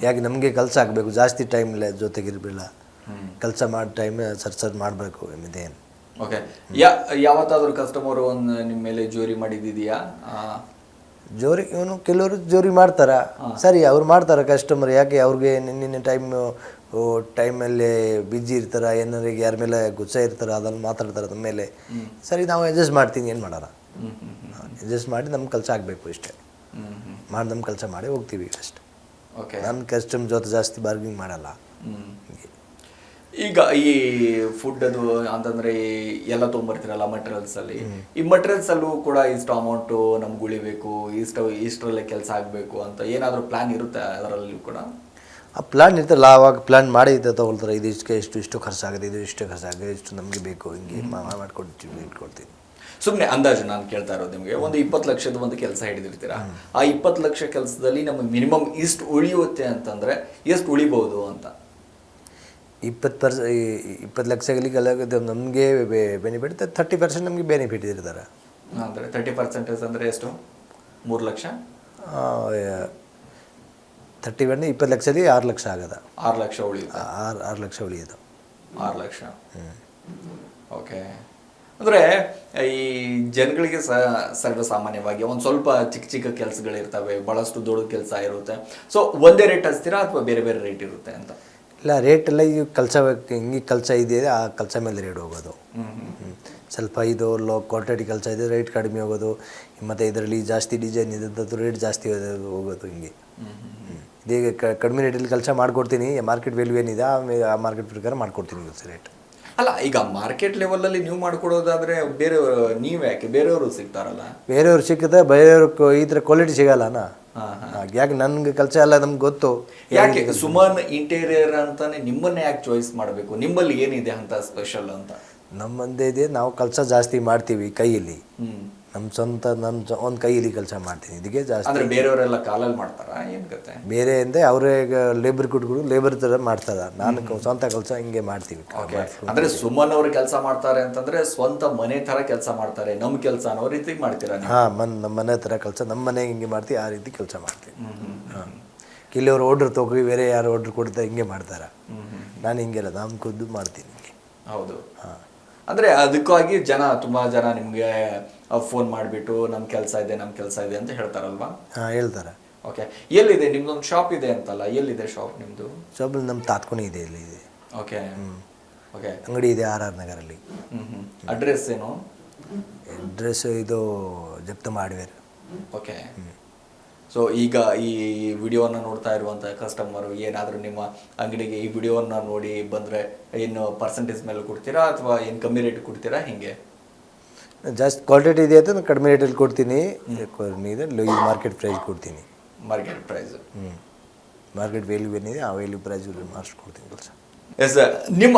ಯಾಕೆ ನಮಗೆ ಕೆಲಸ ಆಗಬೇಕು, ಜಾಸ್ತಿ ಟೈಮ್ ಜೊತೆಗಿರ್ಬಿಲ್ಲ. ಕೆಲಸ ಮಾಡಿ ಟೈಮ್ ಸರ್ಚ್ ಮಾಡಬೇಕು ಇದೇನು. ಓಕೆ. ಯಾವತ್ತಾದ್ರೂ ಕಸ್ಟಮರು ನಿಮ್ಮ ಮೇಲೆ ಜೋರಿ ಮಾಡಿದ್ದಿದೆಯಾ? ಕೆಲವರು ಜೋರಿ ಮಾಡ್ತಾರ. ಸರಿ, ಅವ್ರು ಮಾಡ್ತಾರೆ ಕಸ್ಟಮರ್. ಯಾಕೆ ಅವ್ರಿಗೆ ನಿನ್ನೆ ಟೈಮಲ್ಲಿ ಬಿಜಿ ಇರ್ತಾರ, ಏನಾರಿಗೆ ಯಾರ ಮೇಲೆ ಗುಚ್ಚ ಇರ್ತಾರೆ, ಅದನ್ನು ಮಾತಾಡ್ತಾರೆ ನಮ್ಮ ಮೇಲೆ. ಸರಿ, ನಾವು ಅಡ್ಜಸ್ಟ್ ಮಾಡ್ತೀನಿ, ಏನು ಮಾಡೋಣ. ಅಡ್ಜಸ್ಟ್ ಮಾಡಿ ನಮ್ಮ ಕೆಲಸ ಆಗಬೇಕು ಇಷ್ಟೇ. ನಮ್ಮ ಕೆಲಸ ಮಾಡಿ ಹೋಗ್ತೀವಿ ಅಷ್ಟೇ. ಓಕೆ. ನನ್ನ ಕಸ್ಟಮರ್ ಜೊತೆ ಜಾಸ್ತಿ ಬಾರ್ಗಿಂಗ್ ಮಾಡಲ್ಲ. ಈಗ ಈ ಫುಡ್ ಅದು ಅಂತಂದ್ರೆ ಎಲ್ಲ ತೊಗೊಂಬರ್ತೀರಲ್ಲ ಮಟೀರಿಯಲ್ಸಲ್ಲಿ, ಈ ಮಟೀರಿಯಲ್ಸಲ್ಲೂ ಕೂಡ ಇಷ್ಟು ಅಮೌಂಟು ನಮ್ಗೆ ಉಳಿಬೇಕು, ಇಷ್ಟರಲ್ಲೇ ಕೆಲಸ ಆಗಬೇಕು ಅಂತ ಏನಾದರೂ ಪ್ಲ್ಯಾನ್ ಇರುತ್ತೆ ಅದರಲ್ಲಿ ಕೂಡ? ಆ ಪ್ಲ್ಯಾನ್ ಇರ್ತಲ್ಲ, ಆವಾಗ ಪ್ಲ್ಯಾನ್ ಮಾಡಿ ತೊಗೊಳ್ತಾರೆ. ಇದು ಇಷ್ಟು ಖರ್ಚಾಗಿದೆ, ಇದು ಇಷ್ಟು ಖರ್ಚಾಗಿದೆ, ಇಷ್ಟು ನಮಗೆ ಬೇಕು, ಹಿಂಗೆ ಇಟ್ಕೊಡ್ತೀನಿ. ಸುಮ್ಮನೆ ಅಂದಾಜು ನಾನು ಕೇಳ್ತಾ ಇರೋದು ನಿಮಗೆ. ಒಂದು 20 ಲಕ್ಷದ ಒಂದು ಕೆಲಸ ಹಿಡಿದಿರ್ತೀರಾ, ಆ 20 ಲಕ್ಷ ಕೆಲಸದಲ್ಲಿ ನಮಗೆ ಮಿನಿಮಮ್ ಇಷ್ಟು ಉಳಿಯುತ್ತೆ ಅಂತಂದರೆ ಎಷ್ಟು ಉಳಿಬೋದು ಅಂತ? 20 ಲಕ್ಷಗಳಿಗೆ ನಮಗೆ ಬೆನಿಫಿಟ್ 30% ನಮಗೆ ಬೆನಿಫಿಟ್ ಇರ್ತಾರೆ. ಅಂದರೆ 30% ಅಂದರೆ ಎಷ್ಟು? 3 ಲಕ್ಷ. 20 ಲಕ್ಷದಲ್ಲಿ 6 ಲಕ್ಷ ಆಗೋದ. 6 ಲಕ್ಷ ಉಳಿಯುತ್ತೆ. 6 ಲಕ್ಷ ಉಳಿಯೋದು. 6 ಲಕ್ಷ. ಓಕೆ. ಅಂದರೆ ಈ ಜನಗಳಿಗೆ ಸರ್ವಸಾಮಾನ್ಯವಾಗಿ ಒಂದು ಸ್ವಲ್ಪ ಚಿಕ್ಕ ಕೆಲಸಗಳಿರ್ತವೆ, ಭಾಳಷ್ಟು ದೊಡ್ಡ ಕೆಲಸ ಇರುತ್ತೆ. ಸೊ ಒಂದೇ ರೇಟ್ ಹಚ್ತೀರಾ ಅಥವಾ ಬೇರೆ ಬೇರೆ ರೇಟ್ ಇರುತ್ತೆ ಅಂತ? ಇಲ್ಲ ರೇಟೆಲ್ಲ ಈಗ ಹಿಂಗೆ ಕೆಲಸ ಇದೆ ಆ ಕೆಲಸ ಮೇಲೆ ರೇಟ್ ಹೋಗೋದು. ಸ್ವಲ್ಪ ಇದು ಲೋ ಕ್ವಾಲಿಟಿ ಕೆಲಸ ಇದೆ ರೇಟ್ ಕಡಿಮೆ ಹೋಗೋದು, ಮತ್ತು ಇದರಲ್ಲಿ ಜಾಸ್ತಿ ಡಿಸೈನ್ ಇದ್ದಂಥದ್ದು ರೇಟ್ ಜಾಸ್ತಿ ಹೋಗೋದು ಹಿಂಗೆ. ಇದೀಗ ಕಡಿಮೆ ರೇಟಲ್ಲಿ ಕೆಲಸ ಮಾಡಿಕೊಡ್ತೀನಿ, ಮಾರ್ಕೆಟ್ ವ್ಯಾಲ್ಯೂ ಏನಿದೆ ಆ ಮಾರ್ಕೆಟ್ ಪ್ರಕಾರ ಮಾಡಿಕೊಡ್ತೀನಿ ರೇಟ್. ಅಲ್ಲ ಈಗ ಮಾರ್ಕೆಟ್ ಲೆವೆಲಲ್ಲಿ ನೀವು ಮಾಡ್ಕೊಡೋದಾದ್ರೆ ಬೇರೆಯವರು ನೀವು ಯಾಕೆ ಬೇರೆಯವರು ಸಿಗ್ತಾರಲ್ಲ? ಬೇರೆಯವ್ರು ಸಿಕ್ಕಿದ್ರೆ ಬೇರೆಯವ್ರಿಗೆ ಈ ಥರ ಕ್ವಾಲಿಟಿ ಸಿಗಲ್ಲನ. ಯಾಕೆ ನನಗೆ ಕೆಲಸ ಎಲ್ಲ ನಮ್ಗೆ ಗೊತ್ತು. ಯಾಕೆ ಸುಮನ್ ಇಂಟೀರಿಯರ್ ಅಂತಾನೆ ನಿಮ್ಮನ್ನೇ ಯಾಕೆ ಚಾಯ್ಸ್ ಮಾಡಬೇಕು? ನಿಮ್ಮಲ್ಲಿ ಏನಿದೆ ಅಂತ ಸ್ಪೆಷಲ್ ಅಂತ? ನಮ್ಮಂದೇ ಇದೆ, ನಾವು ಕೆಲಸ ಜಾಸ್ತಿ ಮಾಡ್ತೀವಿ ಕೈಯಲ್ಲಿ. ನನ್ನ ಒಂದು ಕೈಯಲ್ಲಿ ಕೆಲಸ ಮಾಡ್ತೀನಿ, ಇದಕ್ಕೆ ಜಾಸ್ತಿ. ಅಂದ್ರೆ ಬೇರೆಯವರೆಲ್ಲ ಕಾಲಲ್ಲಿ ಮಾಡ್ತಾರಾ ಏನು ಕತೆ? ಬೇರೆ ಅಂದರೆ ಅವರೇ ಲೇಬರ್ ಕೊಟ್ಬಿಡು ಲೇಬರ್ ಥರ ಮಾಡ್ತಾರೆ, ನಾನು ಸ್ವಂತ ಕೆಲಸ ಹಿಂಗೆ ಮಾಡ್ತೀವಿ. ಅಂದ್ರೆ ಸುಮನ್ ಅವರು ಕೆಲಸ ಮಾಡ್ತಾರೆ ಅಂತಂದ್ರೆ ಸ್ವಂತ ಮನೆ ತರ ಕೆಲಸ ಮಾಡ್ತಾರೆ, ನಮ್ಮ ಕೆಲಸ ಅನ್ನೋ ರೀತಿ ಮಾಡ್ತೀರಾ? ಹಾಂ, ನಮ್ಮ ಮನೆ ಥರ ಕೆಲಸ, ನಮ್ಮ ಮನೆ ಹಿಂಗೆ ಮಾಡ್ತೀವಿ, ಆ ರೀತಿ ಕೆಲಸ ಮಾಡ್ತೀವಿ. ಹಾಂ, ಕೆಲವರು ಆರ್ಡ್ರ್ ತೊಗೊಳ್ಳಿ, ಬೇರೆ ಯಾರು ಆರ್ಡ್ರ್ ಕೊಡ್ತಾರೆ ಹಿಂಗೆ ಮಾಡ್ತಾರೆ. ನಾನು ಹಿಂಗೆಲ್ಲ ನಾನು ಖುದ್ದು ಮಾಡ್ತೀನಿ ಹಿಂಗೆ. ಹೌದು. ಹಾಂ, ಅಂದರೆ ಅದಕ್ಕಾಗಿ ತುಂಬಾ ಜನ ನಿಮಗೆ ಫೋನ್ ಮಾಡಿಬಿಟ್ಟು ನಮ್ಮ ಕೆಲಸ ಇದೆ ಅಂತ ಹೇಳ್ತಾರಲ್ವಾ? ಹಾಂ, ಹೇಳ್ತಾರೆ. ಓಕೆ, ಎಲ್ಲಿದೆ ನಿಮ್ದೊಂದು ಶಾಪ್ ಇದೆ ಅಂತಲ್ಲ, ಎಲ್ಲಿದೆ ಶಾಪ್ ನಿಮ್ಮದು? ಶಾಪ್ ನಮ್ಮ ತಾತ್ಕೊಣಿ ಇದೆ, ಇಲ್ಲಿ ಇದೆ. ಓಕೆ. ಓಕೆ, ಅಂಗಡಿ ಇದೆ RR ನಗರಲ್ಲಿ. ಅಡ್ರೆಸ್ ಏನು? ಅಡ್ರೆಸ್ ಇದು ಜಪ್ತಮ್ಮ ಹಾರ್ಡ್ವೇರ್. ಓಕೆ. ಸೊ ಈಗ ಈ ವಿಡಿಯೋನ ನೋಡ್ತಾ ಇರುವಂಥ ಕಸ್ಟಮರು ಏನಾದರೂ ನಿಮ್ಮ ಅಂಗಡಿಗೆ ಈ ವಿಡಿಯೋನ ನೋಡಿ ಬಂದರೆ ಏನು ಪರ್ಸೆಂಟೇಜ್ ಮೇಲೆ ಕೊಡ್ತೀರಾ ಅಥವಾ ಏನು ಕಮ್ಮಿ ರೇಟ್ ಕೊಡ್ತೀರಾ? ಹಿಂಗೆ ಜಾಸ್ತಿ ಕ್ವಾಲಿಟಿ ಇದೆ ಅಂತ ನಾನು ಕಡಿಮೆ ರೇಟಲ್ಲಿ ಕೊಡ್ತೀನಿ, ಮಾರ್ಕೆಟ್ ಪ್ರೈಸ್ ಕೊಡ್ತೀನಿ. Market price? ಮಾರ್ಕೆಟ್ ವ್ಯಾಲ್ಯೂ ಏನಿದೆ ಆ ವ್ಯಾಲ್ಯೂ ಪ್ರೈಸ್ ಮಾಡಿಸ್ಕೊಡ್ತೀನಿ ಕೆಲಸ. ಎಸ್, ನಿಮ್ಮ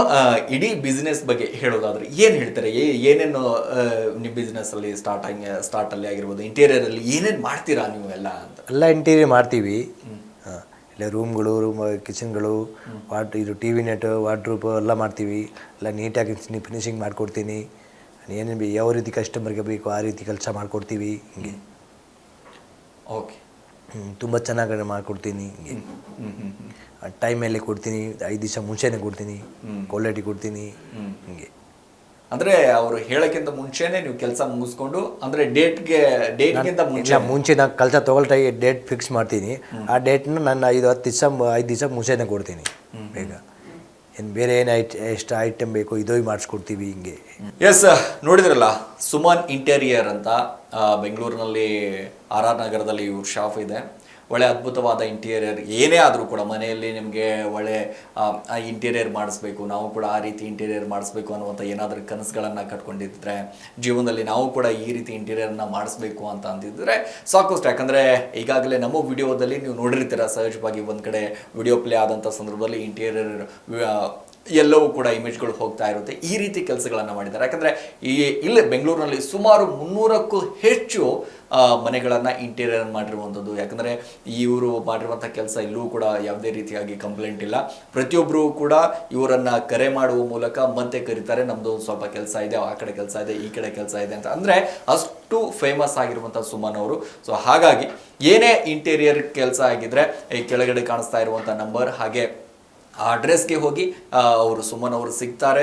ಇಡೀ ಬಿಸ್ನೆಸ್ ಬಗ್ಗೆ ಹೇಳೋದಾದ್ರೆ ಏನು ಹೇಳ್ತಾರೆ? ಏನೇನು ನಿಮ್ಮ ಬಿಸ್ನೆಸ್ಸಲ್ಲಿ ಸ್ಟಾರ್ಟಲ್ಲಿ ಆಗಿರ್ಬೋದು, ಇಂಟೀರಿಯರಲ್ಲಿ ಏನೇನು ಮಾಡ್ತೀರಾ ನೀವು ಎಲ್ಲ ಅಂತ? ಎಲ್ಲ ಇಂಟೀರಿಯರ್ ಮಾಡ್ತೀವಿ. ಇಲ್ಲ ರೂಮ್ಗಳು, ಕಿಚನ್ಗಳು, ಇದು TV ನೆಟ್, ವಾರ್ಡ್ರೋಬ್ ಎಲ್ಲ ಮಾಡ್ತೀವಿ. ಎಲ್ಲ ನೀಟಾಗಿ ಫಿನಿಶಿಂಗ್ ಮಾಡಿಕೊಡ್ತೀನಿ. ಏನೇನು ಯಾವ ರೀತಿ ಕಸ್ಟಮರ್ಗೆ ಬೇಕು ಆ ರೀತಿ ಕೆಲಸ ಮಾಡಿಕೊಡ್ತೀವಿ ಹಿಂಗೆ. ಓಕೆ, ತುಂಬ ಚೆನ್ನಾಗಿ ಮಾಡಿಕೊಡ್ತೀನಿ ಹಿಂಗೆ. ಟೈಮಲ್ಲಿ ಕೊಡ್ತೀನಿ, 5 ದಿವಸ ಮುಂಚೆನೇ ಕೊಡ್ತೀನಿ, ಕ್ವಾಲಿಟಿ ಕೊಡ್ತೀನಿ ಹಿಂಗೆ. ಅಂದರೆ ಅವರು ಹೇಳೋಕ್ಕಿಂತ ಮುಂಚೆನೇ ನೀವು ಕೆಲಸ ಮುಗಿಸ್ಕೊಂಡು, ಅಂದರೆ ಡೇಟ್ಗಿಂತ ಮುಂಚೆ ನಾನು ಕೆಲಸ ತೊಗೊಳ್ತಾ ಡೇಟ್ ಫಿಕ್ಸ್ ಮಾಡ್ತೀನಿ. ಆ ಡೇಟ್ನ ನಾನು 5 ದಿವಸ ಮುಂಚೆನೇ ಕೊಡ್ತೀನಿ ಬೇಗ. ಏನು ಬೇರೆ ಏನು ಎಷ್ಟು ಐಟಮ್ ಬೇಕು ಇದೋ ಮಾಡಿಸ್ಕೊಡ್ತೀವಿ ಹಿಂಗೆ. ಎಸ್, ನೋಡಿದ್ರಲ್ಲ, ಸುಮನ್ ಇಂಟೀರಿಯರ್ ಅಂತ ಬೆಂಗಳೂರಿನಲ್ಲಿ RR ನಗರದಲ್ಲಿ ಇವ್ರ ಶಾಪ್ ಇದೆ. ಒಳ್ಳೆ ಅದ್ಭುತವಾದ ಇಂಟೀರಿಯರ್ ಏನೇ ಆದರೂ ಕೂಡ ಮನೆಯಲ್ಲಿ ನಿಮಗೆ ಒಳ್ಳೆ ಇಂಟೀರಿಯರ್ ಮಾಡಿಸ್ಬೇಕು, ನಾವು ಕೂಡ ಆ ರೀತಿ ಇಂಟೀರಿಯರ್ ಮಾಡಿಸ್ಬೇಕು ಅನ್ನುವಂಥ ಏನಾದರೂ ಕನಸುಗಳನ್ನು ಕಟ್ಕೊಂಡಿದ್ರೆ, ಜೀವನದಲ್ಲಿ ನಾವು ಕೂಡ ಈ ರೀತಿ ಇಂಟೀರಿಯರ್ನ ಮಾಡಿಸ್ಬೇಕು ಅಂತ ಅಂತಿದ್ರೆ ಸಾಕಷ್ಟು. ಯಾಕಂದರೆ ಈಗಾಗಲೇ ನಮ್ಮ ವಿಡಿಯೋದಲ್ಲಿ ನೀವು ನೋಡಿರ್ತೀರ, ಸಹಜವಾಗಿ ಒಂದು ಕಡೆ ವಿಡಿಯೋ ಪ್ಲೇ ಆದಂಥ ಸಂದರ್ಭದಲ್ಲಿ ಇಂಟೀರಿಯರ್ ಎಲ್ಲವೂ ಕೂಡ ಇಮೇಜ್ಗಳು ಹೋಗ್ತಾ ಇರುತ್ತೆ. ಈ ರೀತಿ ಕೆಲಸಗಳನ್ನು ಮಾಡಿದ್ದಾರೆ. ಯಾಕಂದರೆ ಇಲ್ಲೇ ಬೆಂಗಳೂರಿನಲ್ಲಿ ಸುಮಾರು 300ಕ್ಕೂ ಹೆಚ್ಚು ಮನೆಗಳನ್ನು ಇಂಟೀರಿಯರ್ ಮಾಡಿರುವಂಥದ್ದು. ಯಾಕಂದರೆ ಇವರು ಮಾಡಿರುವಂಥ ಕೆಲಸ ಇಲ್ಲೂ ಕೂಡ ಯಾವುದೇ ರೀತಿಯಾಗಿ ಕಂಪ್ಲೇಂಟ್ ಇಲ್ಲ. ಪ್ರತಿಯೊಬ್ಬರೂ ಕೂಡ ಇವರನ್ನು ಕರೆ ಮಾಡುವ ಮೂಲಕ ಮತ್ತೆ ಕರೀತಾರೆ, ನಮ್ಮದು ಸ್ವಲ್ಪ ಕೆಲಸ ಇದೆ, ಆ ಕಡೆ ಕೆಲಸ ಇದೆ, ಈ ಕಡೆ ಕೆಲಸ ಇದೆ ಅಂತ. ಅಂದರೆ ಅಷ್ಟು ಫೇಮಸ್ ಆಗಿರುವಂಥ ಸುಮನ್ ಅವರು. ಸೊ ಹಾಗಾಗಿ ಏನೇ ಇಂಟೀರಿಯರ್ ಕೆಲಸ ಆಗಿದ್ರೆ ಈ ಕೆಳಗಡೆ ಕಾಣಿಸ್ತಾ ಇರುವಂಥ ನಂಬರ್ ಹಾಗೆ ಆ ಅಡ್ರೆಸ್ಗೆ ಹೋಗಿ ಅವರು ಸುಮನ್ ಅವರು ಸಿಗ್ತಾರೆ.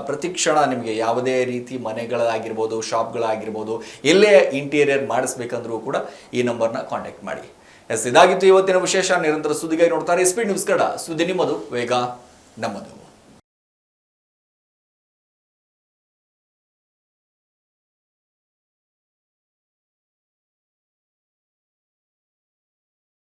ಪ್ರತಿ ಕ್ಷಣ ನಿಮಗೆ ಯಾವುದೇ ರೀತಿ ಮನೆಗಳಾಗಿರ್ಬೋದು, ಶಾಪ್ಗಳಾಗಿರ್ಬೋದು, ಎಲ್ಲೇ ಇಂಟೀರಿಯರ್ ಮಾಡಿಸ್ಬೇಕಂದ್ರೂ ಕೂಡ ಈ ನಂಬರ್ನ ಕಾಂಟ್ಯಾಕ್ಟ್ ಮಾಡಿ. ಎಸ್, ಇದಾಗಿತ್ತು ಇವತ್ತಿನ ವಿಶೇಷ. ನಿರಂತರ ಸುದ್ದಿಗಾಗಿ ನೋಡ್ತಾರೆ SP ನ್ಯೂಸ್ ಕನ್ನಡ. ಸುದ್ದಿ ನಿಮ್ಮದು, ವೇಗ ನಮ್ಮದು.